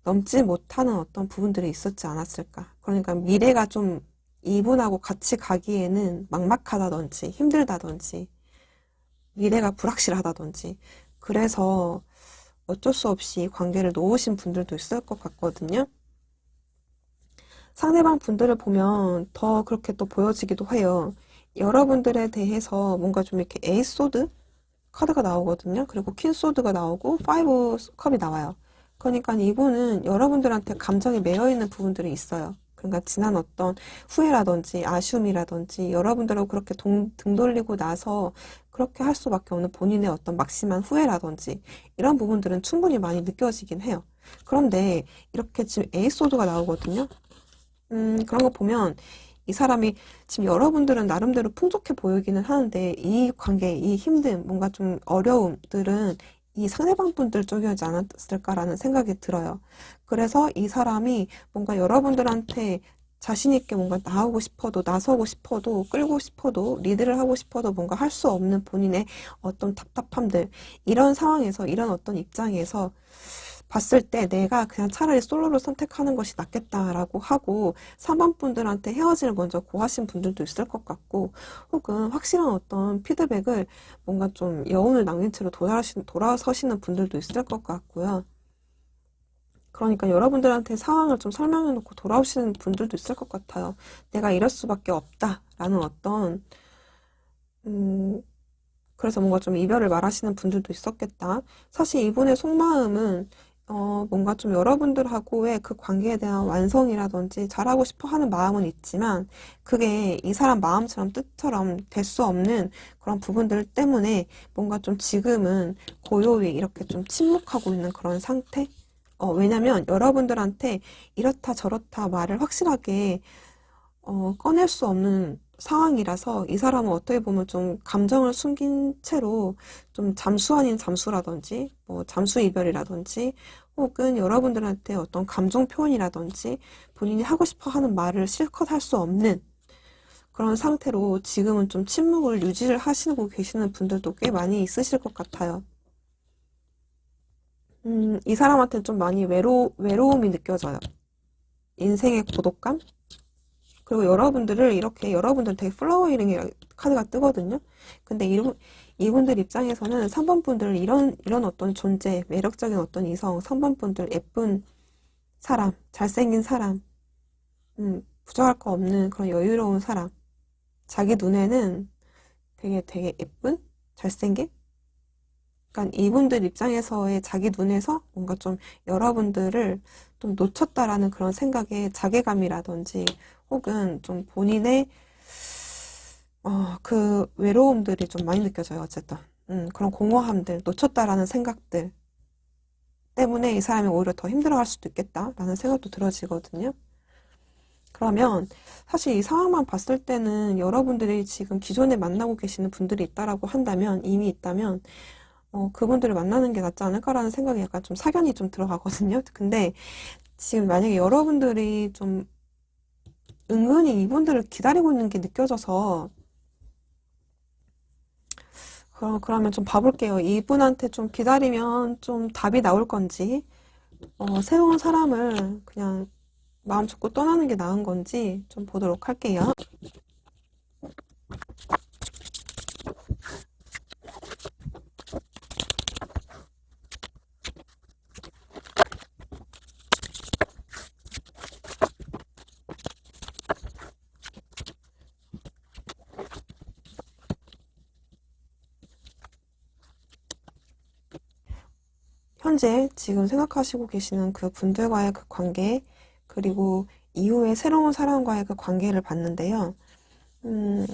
넘지 못하는 어떤 부분들이 있었지 않았을까. 그러니까 미래가 좀 이분하고 같이 가기에는 막막하다든지 힘들다든지 미래가 불확실하다든지 그래서 어쩔 수 없이 관계를 놓으신 분들도 있을 것 같거든요. 상대방 분들을 보면 더 그렇게 또 보여지기도 해요. 여러분들에 대해서 뭔가 좀 이렇게 에이스 소드 카드가 나오거든요. 그리고 퀸 소드가 나오고 파이브 컵이 나와요. 그러니까 이분은 여러분들한테 감정이 매여 있는 부분들이 있어요. 그러니까 지난 어떤 후회라든지 아쉬움이라든지 여러분들하고 그렇게 등 돌리고 나서 그렇게 할 수밖에 없는 본인의 어떤 막심한 후회라든지 이런 부분들은 충분히 많이 느껴지긴 해요. 그런데 이렇게 지금 에이스 소드가 나오거든요. 그런 거 보면 이 사람이 지금 여러분들은 나름대로 풍족해 보이기는 하는데 이 관계, 이 힘든 뭔가 좀 어려움들은 이 상대방 분들 쪽이지 않았을까라는 생각이 들어요. 그래서 이 사람이 뭔가 여러분들한테 자신 있게 뭔가 나오고 싶어도 나서고 싶어도 끌고 싶어도 리드를 하고 싶어도 뭔가 할 수 없는 본인의 어떤 답답함들 이런 상황에서 이런 어떤 입장에서 봤을 때 내가 그냥 차라리 솔로를 선택하는 것이 낫겠다라고 하고 3번 분들한테 헤어짐을 먼저 고하신 분들도 있을 것 같고 혹은 확실한 어떤 피드백을 뭔가 좀 여운을 남긴 채로 돌아서시는 분들도 있을 것 같고요. 그러니까 여러분들한테 상황을 좀 설명해 놓고 돌아오시는 분들도 있을 것 같아요. 내가 이럴 수밖에 없다라는 어떤 그래서 뭔가 좀 이별을 말하시는 분들도 있었겠다. 사실 이분의 속마음은 뭔가 좀 여러분들하고의 그 관계에 대한 완성이라든지 잘하고 싶어 하는 마음은 있지만 그게 이 사람 마음처럼 뜻처럼 될 수 없는 그런 부분들 때문에 뭔가 좀 지금은 고요히 이렇게 좀 침묵하고 있는 그런 상태? 왜냐면 여러분들한테 이렇다 저렇다 말을 확실하게 꺼낼 수 없는 상황이라서 이 사람은 어떻게 보면 좀 감정을 숨긴 채로 좀 잠수 아닌 잠수라든지 뭐 잠수 이별이라든지 혹은 여러분들한테 어떤 감정 표현이라든지 본인이 하고 싶어 하는 말을 실컷 할 수 없는 그런 상태로 지금은 좀 침묵을 유지를 하시고 계시는 분들도 꽤 많이 있으실 것 같아요. 이 사람한테 좀 많이 외로움이 느껴져요. 인생의 고독감? 그리고 여러분들을 이렇게 여러분들 되게 플라워링 카드가 뜨거든요. 근데 이분들 입장에서는 3번 분들 이런 어떤 존재, 매력적인 어떤 이성, 3번 분들 예쁜 사람, 잘생긴 사람, 부정할 거 없는 그런 여유로운 사람, 자기 눈에는 되게 예쁜, 잘생긴. 그러니까 이분들 입장에서의 자기 눈에서 뭔가 좀 여러분들을 좀 놓쳤다라는 그런 생각에 자괴감이라든지 혹은 좀 본인의 그 외로움들이 좀 많이 느껴져요. 어쨌든 그런 공허함들, 놓쳤다라는 생각들 때문에 이 사람이 오히려 더 힘들어할 수도 있겠다라는 생각도 들어지거든요. 그러면 사실 이 상황만 봤을 때는 여러분들이 지금 기존에 만나고 계시는 분들이 있다라고 한다면 이미 있다면 그분들을 만나는 게 낫지 않을까라는 생각이 약간 좀 사견이 좀 들어가거든요. 근데 지금 만약에 여러분들이 좀 은근히 이분들을 기다리고 있는 게 느껴져서 그러면 좀 봐볼게요. 이분한테 좀 기다리면 좀 답이 나올 건지 새로운 사람을 그냥 마음 접고 떠나는 게 나은 건지 좀 보도록 할게요. 현재 지금 생각하시고 계시는 그 분들과의 그 관계, 그리고 이후에 새로운 사람과의 그 관계를 봤는데요. 음,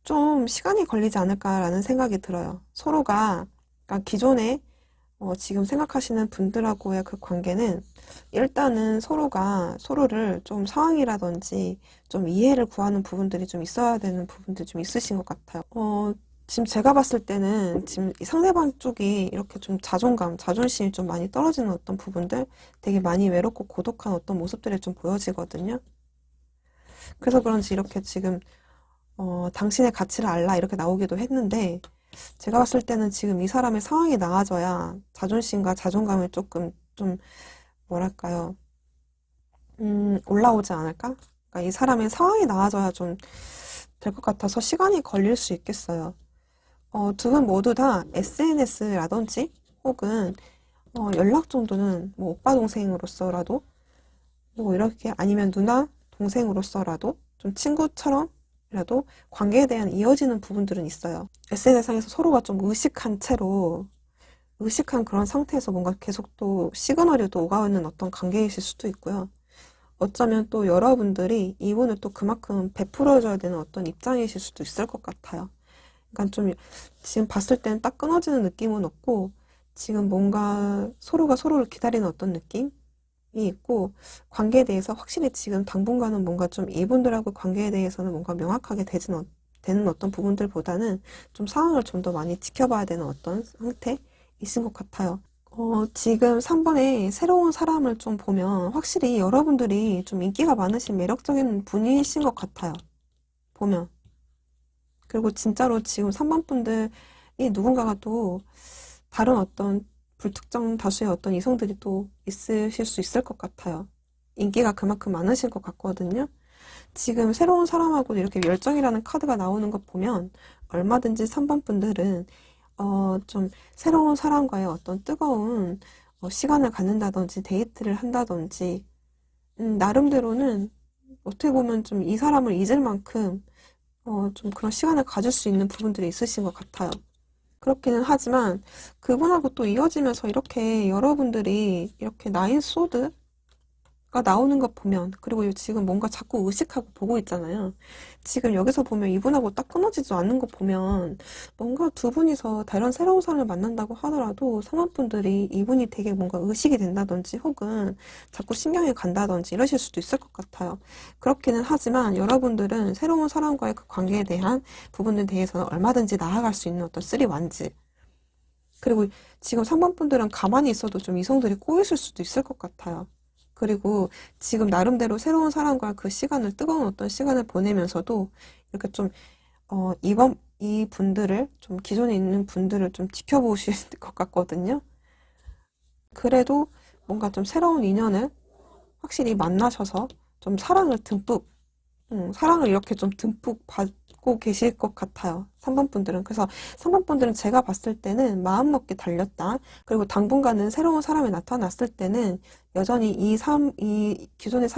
좀 시간이 걸리지 않을까라는 생각이 들어요. 서로가, 그러니까 기존에 지금 생각하시는 분들하고의 그 관계는 일단은 서로가 서로를 좀 상황이라든지 좀 이해를 구하는 부분들이 좀 있어야 되는 부분들이 좀 있으신 것 같아요. 지금 제가 봤을 때는 지금 이 상대방 쪽이 이렇게 좀 자존감, 자존심이 좀 많이 떨어지는 어떤 부분들, 되게 많이 외롭고 고독한 어떤 모습들이 좀 보여지거든요. 그래서 그런지 이렇게 지금 당신의 가치를 알라 이렇게 나오기도 했는데, 제가 봤을 때는 지금 이 사람의 상황이 나아져야 자존심과 자존감이 조금 좀 뭐랄까요, 올라오지 않을까? 그러니까 이 사람의 상황이 나아져야 좀 될 것 같아서 시간이 걸릴 수 있겠어요. 두 분 모두 다 SNS라든지 혹은 연락 정도는 뭐 오빠 동생으로서라도 뭐 이렇게 아니면 누나 동생으로서라도 좀 친구처럼이라도 관계에 대한 이어지는 부분들은 있어요. SNS상에서 서로가 좀 의식한 채로 의식한 그런 상태에서 뭔가 계속 또 시그널이 또 오가는 어떤 관계이실 수도 있고요. 어쩌면 또 여러분들이 이분을 또 그만큼 베풀어줘야 되는 어떤 입장이실 수도 있을 것 같아요. 그러니까 좀 지금 봤을 때는 딱 끊어지는 느낌은 없고 지금 뭔가 서로가 서로를 기다리는 어떤 느낌이 있고 관계에 대해서 확실히 지금 당분간은 뭔가 좀 이분들하고 관계에 대해서는 뭔가 명확하게 되는 어떤 부분들보다는 좀 상황을 좀 더 많이 지켜봐야 되는 어떤 상태이신 것 같아요. 지금 3번에 새로운 사람을 좀 보면 확실히 여러분들이 좀 인기가 많으신 매력적인 분이신 것 같아요. 보면. 그리고 진짜로 지금 3번 분들이 누군가가 또 다른 어떤 불특정 다수의 어떤 이성들이 또 있으실 수 있을 것 같아요. 인기가 그만큼 많으실 것 같거든요. 지금 새로운 사람하고 이렇게 열정이라는 카드가 나오는 것 보면 얼마든지 3번 분들은 좀 새로운 사람과의 어떤 뜨거운 시간을 갖는다든지 데이트를 한다든지 나름대로는 어떻게 보면 좀 이 사람을 잊을 만큼 좀 그런 시간을 가질 수 있는 부분들이 있으신 것 같아요. 그렇기는 하지만 그분하고 또 이어지면서 이렇게 여러분들이 이렇게 나인 소드가 나오는 것 보면 그리고 지금 뭔가 자꾸 의식하고 보고 있잖아요. 지금 여기서 보면 이분하고 딱 끊어지지 않는 거 보면 뭔가 두 분이서 다른 새로운 사람을 만난다고 하더라도 상황분들이 이분이 되게 뭔가 의식이 된다든지 혹은 자꾸 신경이 간다든지 이러실 수도 있을 것 같아요. 그렇기는 하지만 여러분들은 새로운 사람과의 그 관계에 대한 부분에 대해서는 얼마든지 나아갈 수 있는 어떤 쓰리 완즈 그리고 지금 상반분들은 가만히 있어도 좀 이성들이 꼬이실 수도 있을 것 같아요. 그리고 지금 나름대로 새로운 사람과 그 시간을, 뜨거운 어떤 시간을 보내면서도 이렇게 좀, 이 분들을, 좀 기존에 있는 분들을 좀 지켜보실 것 같거든요. 그래도 뭔가 좀 새로운 인연을 확실히 만나셔서 좀 사랑을 듬뿍 사랑을 이렇게 좀 듬뿍 받고 계실 것 같아요. 3번 분들은. 그래서 3번 분들은 제가 봤을 때는 마음먹기 달렸다. 그리고 당분간은 새로운 사람이 나타났을 때는 여전히 이 기존의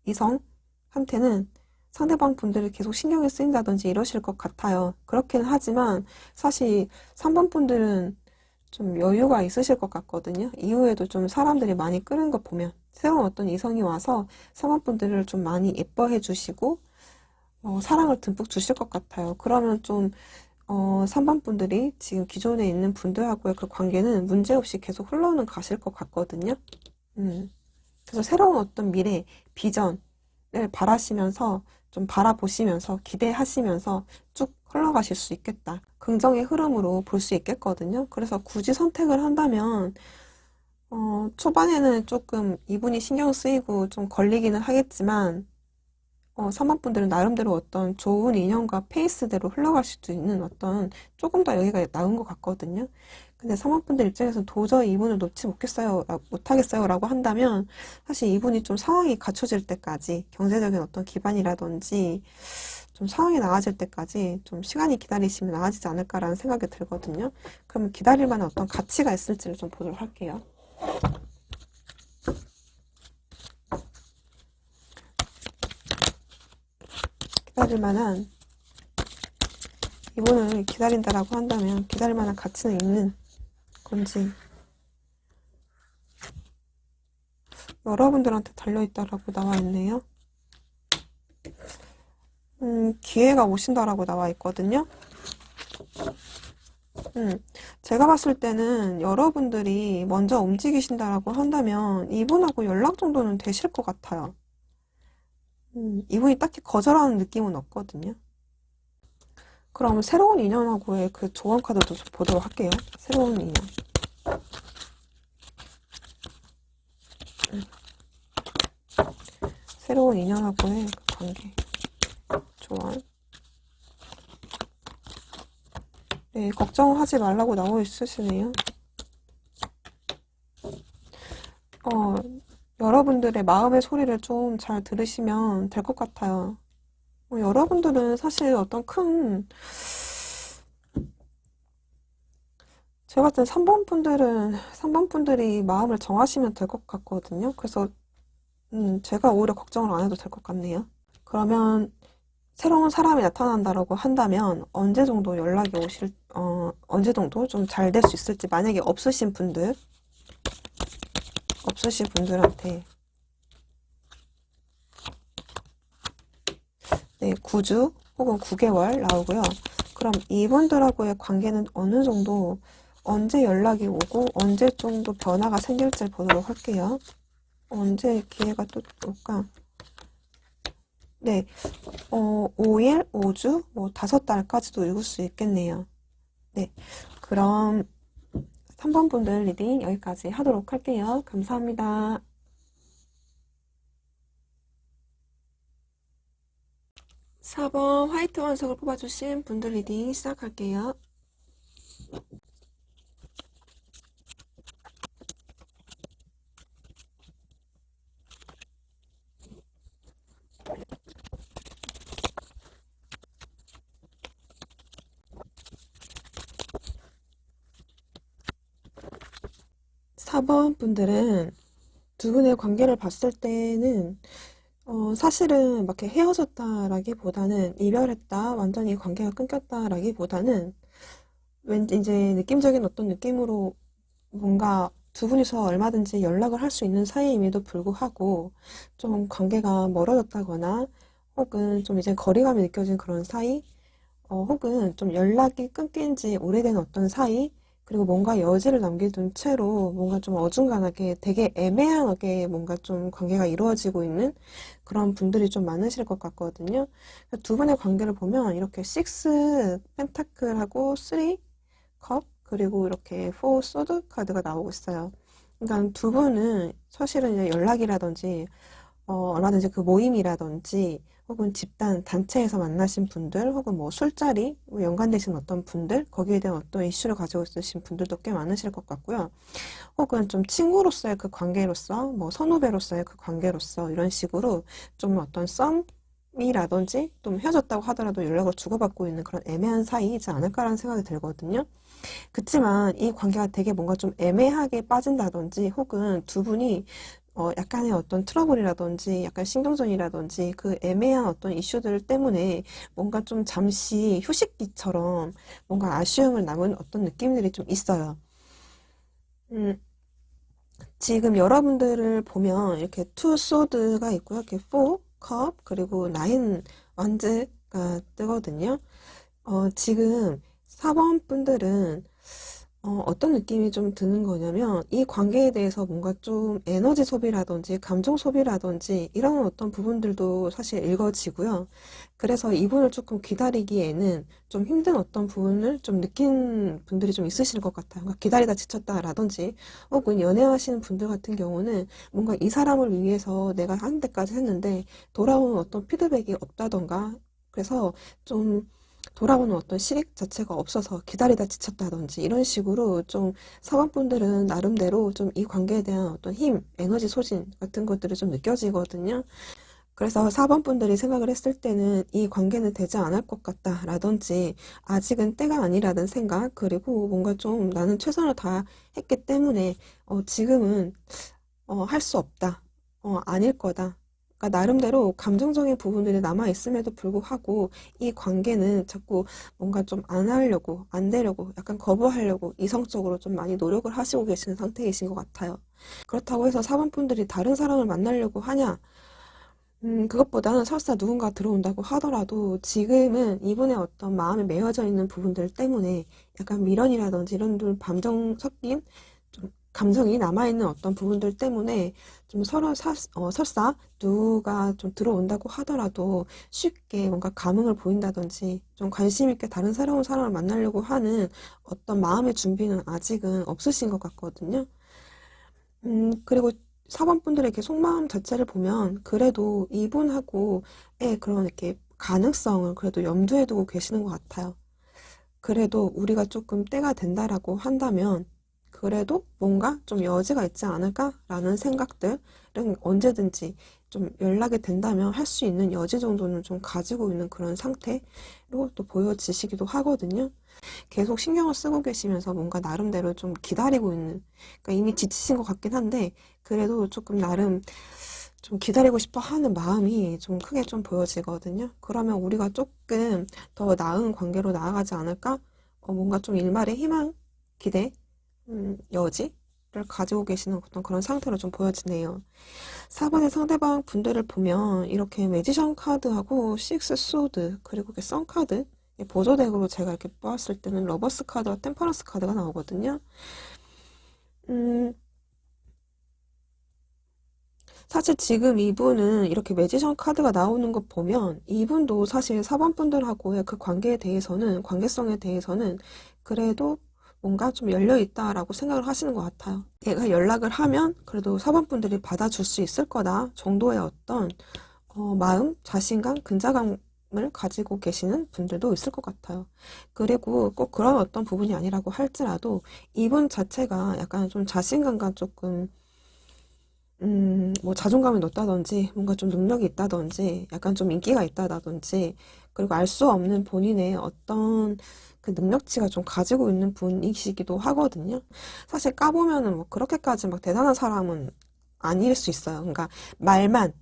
이성한테는 상대방 분들이 계속 신경이 쓰인다든지 이러실 것 같아요. 그렇긴 하지만 사실 3번 분들은 좀 여유가 있으실 것 같거든요. 이후에도 좀 사람들이 많이 끄는 거 보면 새로운 어떤 이성이 와서 사모분들을 좀 많이 예뻐해 주시고 사랑을 듬뿍 주실 것 같아요. 그러면 좀 3번 분들이 지금 기존에 있는 분들하고의 그 관계는 문제없이 계속 흘러는 가실 것 같거든요. 음. 그래서 새로운 어떤 미래, 비전을 바라시면서 좀 바라보시면서 기대하시면서 쭉 흘러가실 수 있겠다. 긍정의 흐름으로 볼 수 있겠거든요. 그래서 굳이 선택을 한다면 초반에는 조금 이분이 신경 쓰이고 좀 걸리기는 하겠지만, 사모분들은 나름대로 어떤 좋은 인연과 페이스대로 흘러갈 수도 있는 어떤 조금 더 여기가 나은 것 같거든요. 근데 사모분들 입장에서는 도저히 이분을 놓지 못하겠어요 라고 한다면 사실 이분이 좀 상황이 갖춰질 때까지 경제적인 어떤 기반이라든지 좀 상황이 나아질 때까지 좀 시간이 기다리시면 나아지지 않을까라는 생각이 들거든요. 그럼 기다릴 만한 어떤 가치가 있을지를 좀 보도록 할게요. 기다릴 만한, 이분을 기다린다라고 한다면 기다릴 만한 가치는 있는 건지, 여러분들한테 달려있다라고 나와 있네요. 기회가 오신다라고 나와 있거든요. 제가 봤을 때는 여러분들이 먼저 움직이신다라고 한다면 이분하고 연락 정도는 되실 것 같아요. 이분이 딱히 거절하는 느낌은 없거든요. 그럼 새로운 인연하고의 그 조언 카드도 좀 보도록 할게요. 새로운 인연. 새로운 인연하고의 그 관계. 조언. 네, 걱정하지 말라고 나오고 있으시네요. 여러분들의 마음의 소리를 좀 잘 들으시면 될 것 같아요. 여러분들은 사실 어떤 큰, 제가 봤을 땐 3번 분들이 마음을 정하시면 될 것 같거든요. 그래서, 제가 오히려 걱정을 안 해도 될 것 같네요. 그러면, 새로운 사람이 나타난다라고 한다면, 언제 정도 언제 정도 좀 잘 될 수 있을지, 만약에 없으신 분들한테, 네, 9주 혹은 9개월 나오고요. 그럼 이분들하고의 관계는 어느 정도, 언제 연락이 오고 언제 정도 변화가 생길지 보도록 할게요. 언제 기회가 또 올까? 네, 5일, 5주, 뭐 5달까지도 읽을 수 있겠네요. 네, 그럼 3번 분들 리딩 여기까지 하도록 할게요. 감사합니다. 4번 화이트 원석을 뽑아주신 분들 리딩 시작할게요. 4번 분들은 두 분의 관계를 봤을 때는 사실은 막 이렇게 헤어졌다라기보다는 이별했다, 완전히 관계가 끊겼다라기보다는 왠지 이제 느낌적인 어떤 느낌으로 뭔가 두 분이서 얼마든지 연락을 할 수 있는 사이임에도 불구하고 좀 관계가 멀어졌다거나 혹은 좀 이제 거리감이 느껴진 그런 사이, 혹은 좀 연락이 끊긴 지 오래된 어떤 사이, 그리고 뭔가 여지를 남겨둔 채로 뭔가 좀 어중간하게 되게 애매하게 뭔가 좀 관계가 이루어지고 있는 그런 분들이 좀 많으실 것 같거든요. 두 분의 관계를 보면 이렇게 6 펜타클하고 3 컵, 그리고 이렇게 4 소드 카드가 나오고 있어요. 그러니까 두 분은 사실은 이제 연락이라든지 얼마든지 그 모임이라든지 혹은 집단, 단체에서 만나신 분들 혹은 뭐 술자리, 뭐 연관되신 어떤 분들, 거기에 대한 어떤 이슈를 가지고 있으신 분들도 꽤 많으실 것 같고요. 혹은 좀 친구로서의 그 관계로서, 뭐 선후배로서의 그 관계로서 이런 식으로 좀 어떤 썸이라든지 좀 헤어졌다고 하더라도 연락을 주고받고 있는 그런 애매한 사이이지 않을까라는 생각이 들거든요. 그치만 이 관계가 되게 뭔가 좀 애매하게 빠진다든지 혹은 두 분이 약간의 어떤 트러블이라든지 약간 신경전이라든지 그 애매한 어떤 이슈들 때문에 뭔가 좀 잠시 휴식기처럼 뭔가 아쉬움을 남은 어떤 느낌들이 좀 있어요. 음, 지금 여러분들을 보면 이렇게 투 소드가 있고요. 이렇게 4 컵, 그리고 9 완즈가 뜨거든요. 지금 4번 분들은 어떤 느낌이 좀 드는 거냐면 이 관계에 대해서 뭔가 좀 에너지 소비라든지 감정 소비라든지 이런 어떤 부분들도 사실 읽어지고요. 그래서 이분을 조금 기다리기에는 좀 힘든 어떤 부분을 좀 느낀 분들이 좀 있으실 것 같아요. 그러니까 기다리다 지쳤다라든지 혹은 연애하시는 분들 같은 경우는 뭔가 이 사람을 위해서 내가 하는 데까지 했는데 돌아오는 어떤 피드백이 없다던가 그래서 좀 돌아오는 어떤 실익 자체가 없어서 기다리다 지쳤다든지 이런 식으로 좀 4번분들은 나름대로 좀 이 관계에 대한 어떤 힘, 에너지 소진 같은 것들이 좀 느껴지거든요. 그래서 4번분들이 생각을 했을 때는 이 관계는 되지 않을 것 같다라든지 아직은 때가 아니라는 생각, 그리고 뭔가 좀 나는 최선을 다했기 때문에 지금은 할 수 없다. 아닐 거다. 그러니까 나름대로 감정적인 부분들이 남아 있음에도 불구하고 이 관계는 자꾸 뭔가 좀 안 하려고, 안 되려고, 약간 거부하려고 이성적으로 좀 많이 노력을 하시고 계시는 상태이신 것 같아요. 그렇다고 해서 4번분들이 다른 사람을 만나려고 하냐? 그것보다는 설사 누군가 들어온다고 하더라도 지금은 이분의 어떤 마음에 매여져 있는 부분들 때문에 약간 미련이라든지 이런 감정 섞인 좀 감정이 남아있는 어떤 부분들 때문에 좀 서로 설사 누가 좀 들어온다고 하더라도 쉽게 뭔가 감흥을 보인다든지 좀 관심 있게 다른 새로운 사람을 만나려고 하는 어떤 마음의 준비는 아직은 없으신 것 같거든요. 그리고 사번분들의 이렇게 속마음 자체를 보면 그래도 이분하고의 그런 이렇게 가능성을 그래도 염두에 두고 계시는 것 같아요. 그래도 우리가 조금 때가 된다라고 한다면 그래도 뭔가 좀 여지가 있지 않을까라는 생각들은 언제든지 좀 연락이 된다면 할 수 있는 여지 정도는 좀 가지고 있는 그런 상태로 또 보여지시기도 하거든요. 계속 신경을 쓰고 계시면서 뭔가 나름대로 좀 기다리고 있는, 그러니까 이미 지치신 것 같긴 한데, 그래도 조금 나름 좀 기다리고 싶어 하는 마음이 좀 크게 좀 보여지거든요. 그러면 우리가 조금 더 나은 관계로 나아가지 않을까? 뭔가 좀 일말의 희망, 기대, 여지를 가지고 계시는 어떤 그런 상태로 좀 보여지네요. 4번의 상대방 분들을 보면 이렇게 매지션 카드하고 식스 소드 그리고 이렇게 선 카드 보조덱으로 제가 이렇게 보았을 때는 러버스 카드와 템퍼런스 카드가 나오거든요. 음, 사실 지금 이분은 이렇게 매지션 카드가 나오는 것 보면 이분도 사실 4번 분들하고의 그 관계에 대해서는 관계성에 대해서는 그래도 뭔가 좀 열려 있다라고 생각을 하시는 것 같아요. 얘가 연락을 하면 그래도 4번 분들이 받아줄 수 있을 거다 정도의 어떤 마음, 자신감, 근자감을 가지고 계시는 분들도 있을 것 같아요. 그리고 꼭 그런 어떤 부분이 아니라고 할지라도 이분 자체가 약간 좀 자신감과 조금 뭐 자존감이 높다든지 뭔가 좀 능력이 있다든지 약간 좀 인기가 있다든지 그리고 알 수 없는 본인의 어떤 그 능력치가 좀 가지고 있는 분이시기도 하거든요. 사실 까보면은 뭐 그렇게까지 막 대단한 사람은 아닐 수 있어요. 그러니까 말만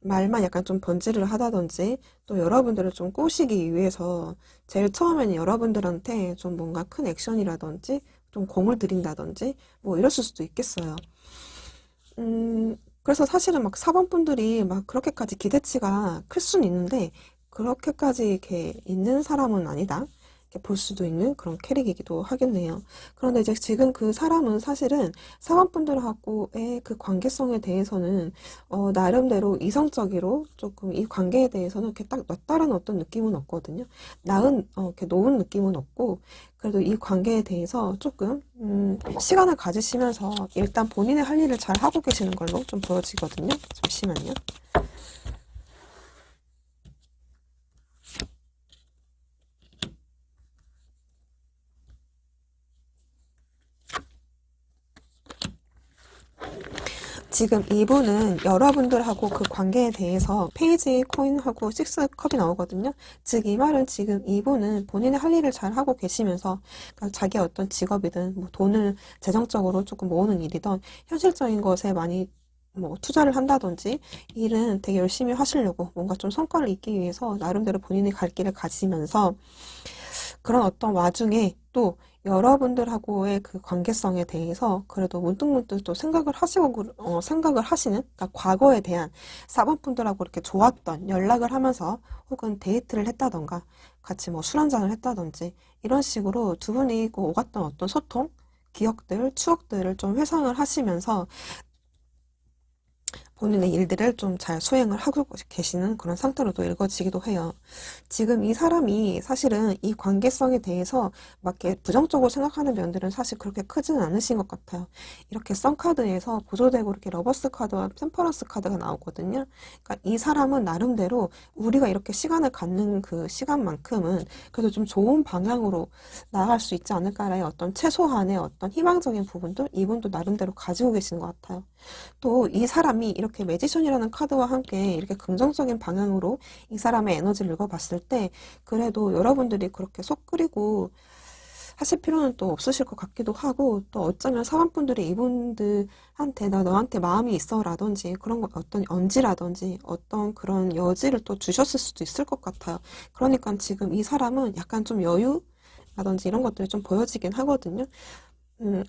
말만 약간 좀 번지를 하다든지 또 여러분들을 좀 꼬시기 위해서 제일 처음에는 여러분들한테 좀 뭔가 큰 액션이라든지 좀 공을 들인다든지 뭐 이랬을 수도 있겠어요. 그래서 사실은 막 사범분들이 막 그렇게까지 기대치가 클 수는 있는데 그렇게까지 이렇게 있는 사람은 아니다. 이렇게 볼 수도 있는 그런 캐릭이기도 하겠네요. 그런데 이제 지금 그 사람은 사실은 사범분들하고의 그 관계성에 대해서는 나름대로 이성적으로 조금 이 관계에 대해서는 이렇게 딱 놨다라는 어떤 느낌은 없거든요. 이렇게 놓은 느낌은 없고 그래도 이 관계에 대해서 조금 시간을 가지시면서 일단 본인의 할 일을 잘 하고 계시는 걸로 좀 보여지거든요. 잠시만요. 지금 이분은 여러분들하고 그 관계에 대해서 페이지 코인하고 식스 컵이 나오거든요. 즉 이 말은 지금 이분은 본인의 할 일을 잘 하고 계시면서 그러니까 자기 어떤 직업이든 뭐 돈을 재정적으로 조금 모으는 일이든 현실적인 것에 많이 뭐 투자를 한다든지 일은 되게 열심히 하시려고 뭔가 좀 성과를 잇기 위해서 나름대로 본인의 갈 길을 가시면서 그런 어떤 와중에 또 여러분들하고의 그 관계성에 대해서 그래도 문득문득 또 생각을 하시고 생각을 하시는 그러니까 과거에 대한 사범분들하고 이렇게 좋았던 연락을 하면서 혹은 데이트를 했다던가 같이 뭐 술 한잔을 했다든지 이런 식으로 두 분이 그 오갔던 어떤 소통 기억들, 추억들을 좀 회상을 하시면서 본인의 일들을 좀 잘 수행을 하고 계시는 그런 상태로도 읽어지기도 해요. 지금 이 사람이 사실은 이 관계성에 대해서 막 이렇게 부정적으로 생각하는 면들은 사실 그렇게 크지는 않으신 것 같아요. 이렇게 썬카드에서 보조되고 이렇게 러버스 카드와 템퍼런스 카드가 나오거든요. 그러니까 이 사람은 나름대로 우리가 이렇게 시간을 갖는 그 시간만큼은 그래도 좀 좋은 방향으로 나아갈 수 있지 않을까라는 어떤 최소한의 어떤 희망적인 부분도 이분도 나름대로 가지고 계시는 것 같아요. 또 이 사람이 이렇게 매지션이라는 카드와 함께 이렇게 긍정적인 방향으로 이 사람의 에너지를 읽어봤을 때 그래도 여러분들이 그렇게 속 끓이고 하실 필요는 또 없으실 것 같기도 하고 또 어쩌면 사원분들이 이분들한테 나 너한테 마음이 있어 라든지 그런 거 어떤 언지라든지 어떤 그런 여지를 또 주셨을 수도 있을 것 같아요. 그러니까 지금 이 사람은 약간 좀 여유라든지 이런 것들이 좀 보여지긴 하거든요.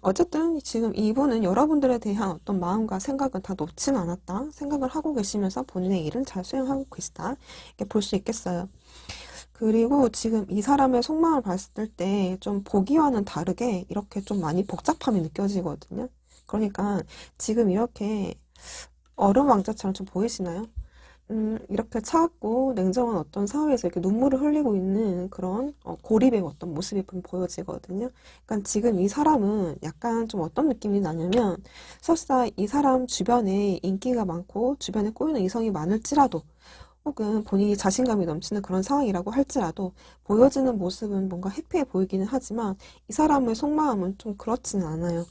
어쨌든 지금 이분은 여러분들에 대한 어떤 마음과 생각은 다 놓진 않았다. 생각을 하고 계시면서 본인의 일을 잘 수행하고 계시다. 이렇게 볼 수 있겠어요. 그리고 지금 이 사람의 속마음을 봤을 때 좀 보기와는 다르게 이렇게 좀 많이 복잡함이 느껴지거든요. 그러니까 지금 이렇게 얼음 왕자처럼 좀 보이시나요? 이렇게 차갑고 냉정한 어떤 사회에서 이렇게 눈물을 흘리고 있는 그런 고립의 어떤 모습이 좀 보여지거든요. 그러니까 지금 이 사람은 약간 좀 어떤 느낌이 나냐면 설사 이 사람 주변에 인기가 많고 주변에 꼬이는 이성이 많을지라도 혹은 본인이 자신감이 넘치는 그런 상황이라고 할지라도 보여지는 모습은 뭔가 해피해 보이기는 하지만 이 사람의 속마음은 좀 그렇지는 않아요.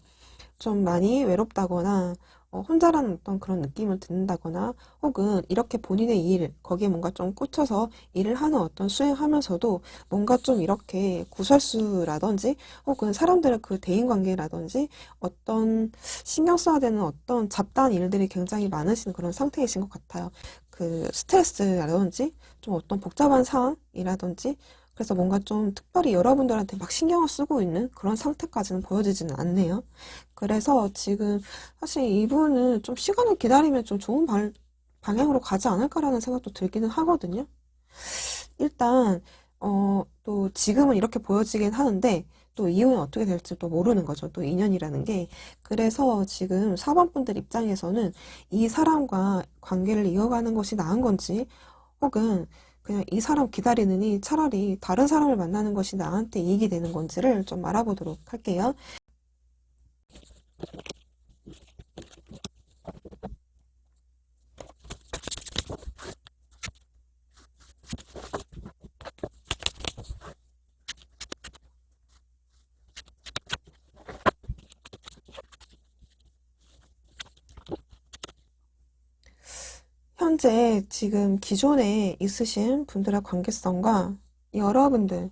좀 많이 외롭다거나 혼자라는 어떤 그런 느낌을 듣는다거나 혹은 이렇게 본인의 일, 거기에 뭔가 좀 꽂혀서 일을 하는 어떤 수행하면서도 뭔가 좀 이렇게 구설수라든지 혹은 사람들의 그 대인관계라든지 어떤 신경 써야 되는 어떤 잡다한 일들이 굉장히 많으신 그런 상태이신 것 같아요. 그 스트레스라든지 좀 어떤 복잡한 상황이라든지 그래서 뭔가 좀 특별히 여러분들한테 막 신경을 쓰고 있는 그런 상태까지는 보여지지는 않네요. 그래서 지금 사실 이분은 좀 시간을 기다리면 좀 좋은 방향으로 가지 않을까라는 생각도 들기는 하거든요. 일단 또 지금은 이렇게 보여지긴 하는데 또 이후는 어떻게 될지 또 모르는 거죠. 또 인연이라는 게. 그래서 지금 사번분들 입장에서는 이 사람과 관계를 이어가는 것이 나은 건지 혹은 그냥 이 사람 기다리느니 차라리 다른 사람을 만나는 것이 나한테 이익이 되는 건지를 좀 알아보도록 할게요. 현재 지금 기존에 있으신 분들의 관계성과 여러분들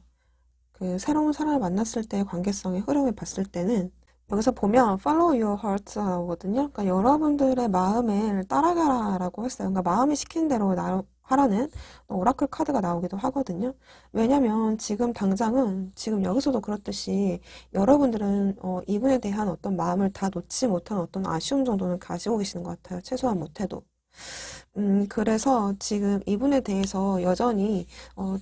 그 새로운 사람을 만났을 때의 관계성의 흐름을 봤을 때는 여기서 보면 follow your heart 나오거든요. 그러니까 여러분들의 마음을 따라가라라고 했어요. 그러니까 마음이 시키는 대로 하라는 오라클 카드가 나오기도 하거든요. 왜냐면 지금 당장은 지금 여기서도 그렇듯이 여러분들은 이분에 대한 어떤 마음을 다 놓지 못한 어떤 아쉬움 정도는 가지고 계시는 것 같아요. 최소한 못해도. 그래서 지금 이분에 대해서 여전히,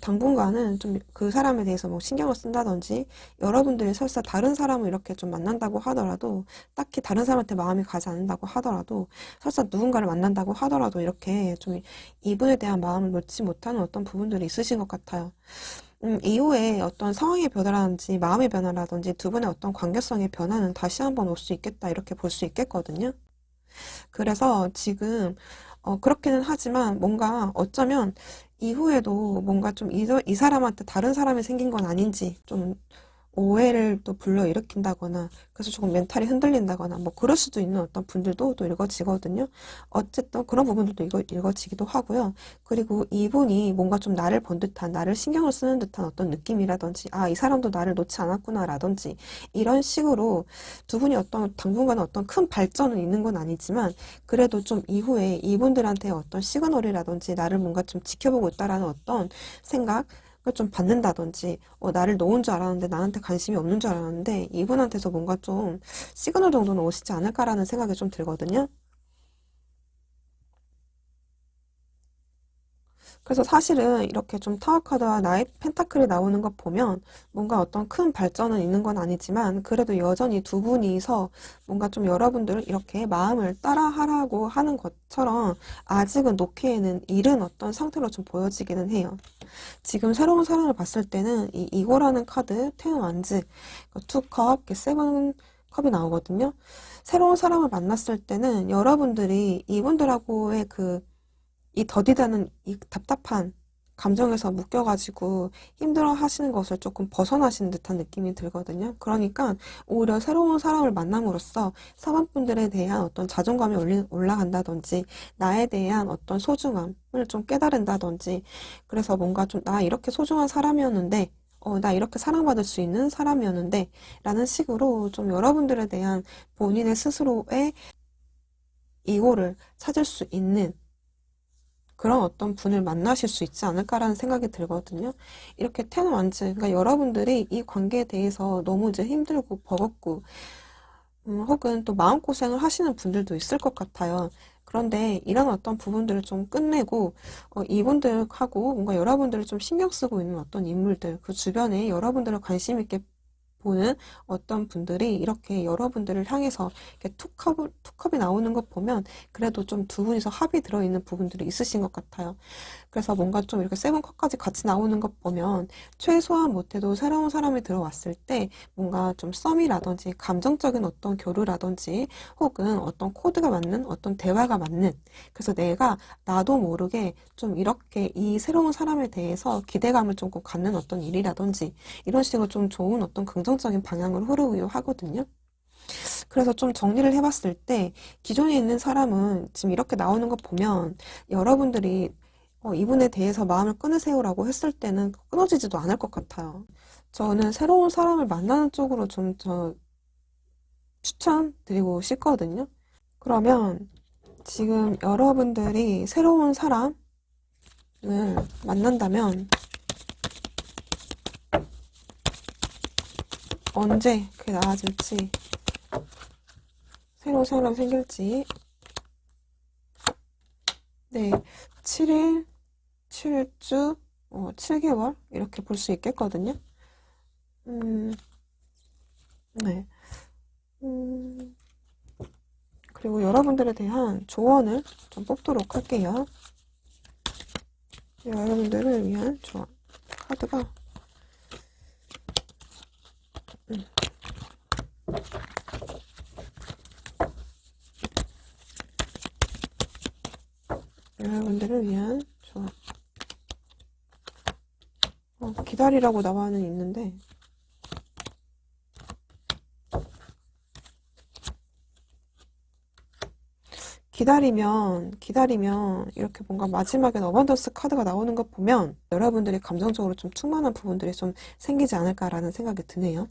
당분간은 좀 그 사람에 대해서 뭐 신경을 쓴다든지, 여러분들이 설사 다른 사람을 이렇게 좀 만난다고 하더라도, 딱히 다른 사람한테 마음이 가지 않는다고 하더라도, 설사 누군가를 만난다고 하더라도 이렇게 좀 이분에 대한 마음을 놓지 못하는 어떤 부분들이 있으신 것 같아요. 이후에 어떤 상황의 변화라든지, 마음의 변화라든지, 두 분의 어떤 관계성의 변화는 다시 한번 올 수 있겠다, 이렇게 볼 수 있겠거든요. 그래서 지금 그렇기는 하지만 뭔가 어쩌면 이후에도 뭔가 좀 이 사람한테 다른 사람이 생긴 건 아닌지 좀 오해를 또 불러일으킨다거나 그래서 조금 멘탈이 흔들린다거나 뭐 그럴 수도 있는 어떤 분들도 또 읽어지거든요. 어쨌든 그런 부분들도 읽어지기도 하고요. 그리고 이분이 뭔가 좀 나를 본 듯한 나를 신경을 쓰는 듯한 어떤 느낌이라든지 아, 이 사람도 나를 놓지 않았구나 라든지 이런 식으로 두 분이 어떤 당분간 어떤 큰 발전은 있는 건 아니지만 그래도 좀 이후에 이분들한테 어떤 시그널이라든지 나를 뭔가 좀 지켜보고 있다라는 어떤 생각 그걸 좀 받는다든지, 나를 놓은 줄 알았는데 나한테 관심이 없는 줄 알았는데 이분한테서 뭔가 좀 시그널 정도는 오시지 않을까라는 생각이 좀 들거든요. 그래서 사실은 이렇게 좀 타워 카드와 나이트 펜타클이 나오는 것 보면 뭔가 어떤 큰 발전은 있는 건 아니지만 그래도 여전히 두 분이서 뭔가 좀 여러분들을 이렇게 마음을 따라하라고 하는 것처럼 아직은 놓기에는 이른 어떤 상태로 좀 보여지기는 해요. 지금 새로운 사람을 봤을 때는 이 이고라는 카드, 텐 완즈, 투 컵, 세븐 컵이 나오거든요. 새로운 사람을 만났을 때는 여러분들이 이분들하고의 이 더디다는 이 답답한 감정에서 묶여가지고 힘들어 하시는 것을 조금 벗어나신 듯한 느낌이 들거든요. 그러니까 오히려 새로운 사람을 만남으로써 사람분들에 대한 어떤 자존감이 올라간다든지 나에 대한 어떤 소중함을 좀 깨달은다든지 그래서 뭔가 좀 나 이렇게 소중한 사람이었는데 나 이렇게 사랑받을 수 있는 사람이었는데 라는 식으로 좀 여러분들에 대한 본인의 스스로의 이고를 찾을 수 있는 그런 어떤 분을 만나실 수 있지 않을까라는 생각이 들거든요. 이렇게 텐 완즈, 그러니까 여러분들이 이 관계에 대해서 너무 이제 힘들고 버겁고, 혹은 또 마음고생을 하시는 분들도 있을 것 같아요. 그런데 이런 어떤 부분들을 좀 끝내고, 이분들하고 뭔가 여러분들을 좀 신경 쓰고 있는 어떤 인물들, 그 주변에 여러분들을 관심 있게 보는 어떤 분들이 이렇게 여러분들을 향해서 이렇게 툭컵이 나오는 것 보면 그래도 좀 두 분이서 합이 들어있는 부분들이 있으신 것 같아요. 그래서 뭔가 좀 이렇게 세븐컵까지 같이 나오는 것 보면 최소한 못해도 새로운 사람이 들어왔을 때 뭔가 좀 썸이라든지 감정적인 어떤 교류라든지 혹은 어떤 코드가 맞는 어떤 대화가 맞는 그래서 나도 모르게 좀 이렇게 이 새로운 사람에 대해서 기대감을 조금 갖는 어떤 일이라든지 이런 식으로 좀 좋은 어떤 긍정적인 방향으로 흐르기도 하거든요. 그래서 좀 정리를 해봤을 때 기존에 있는 사람은 지금 이렇게 나오는 거 보면 여러분들이 이분에 대해서 마음을 끊으세요라고 했을 때는 끊어지지도 않을 것 같아요. 저는 새로운 사람을 만나는 쪽으로 좀 추천드리고 싶거든요. 그러면 지금 여러분들이 새로운 사람을 만난다면 언제 그게 나아질지 새로운 사람이 생길지 네 7일 7주 7개월 이렇게 볼 수 있겠거든요. 네. 그리고 여러분들에 대한 조언을 좀 뽑도록 할게요. 여러분들을 위한 조언 카드가 여러분들을 위한 조언 기다리라고 나와는 있는데 기다리면 이렇게 뭔가 마지막에 어반던스 카드가 나오는 것 보면 여러분들이 감정적으로 좀 충만한 부분들이 좀 생기지 않을까라는 생각이 드네요.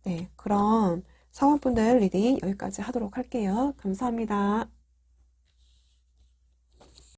네, 그럼 사원분들 리딩 여기까지 하도록 할게요. 감사합니다.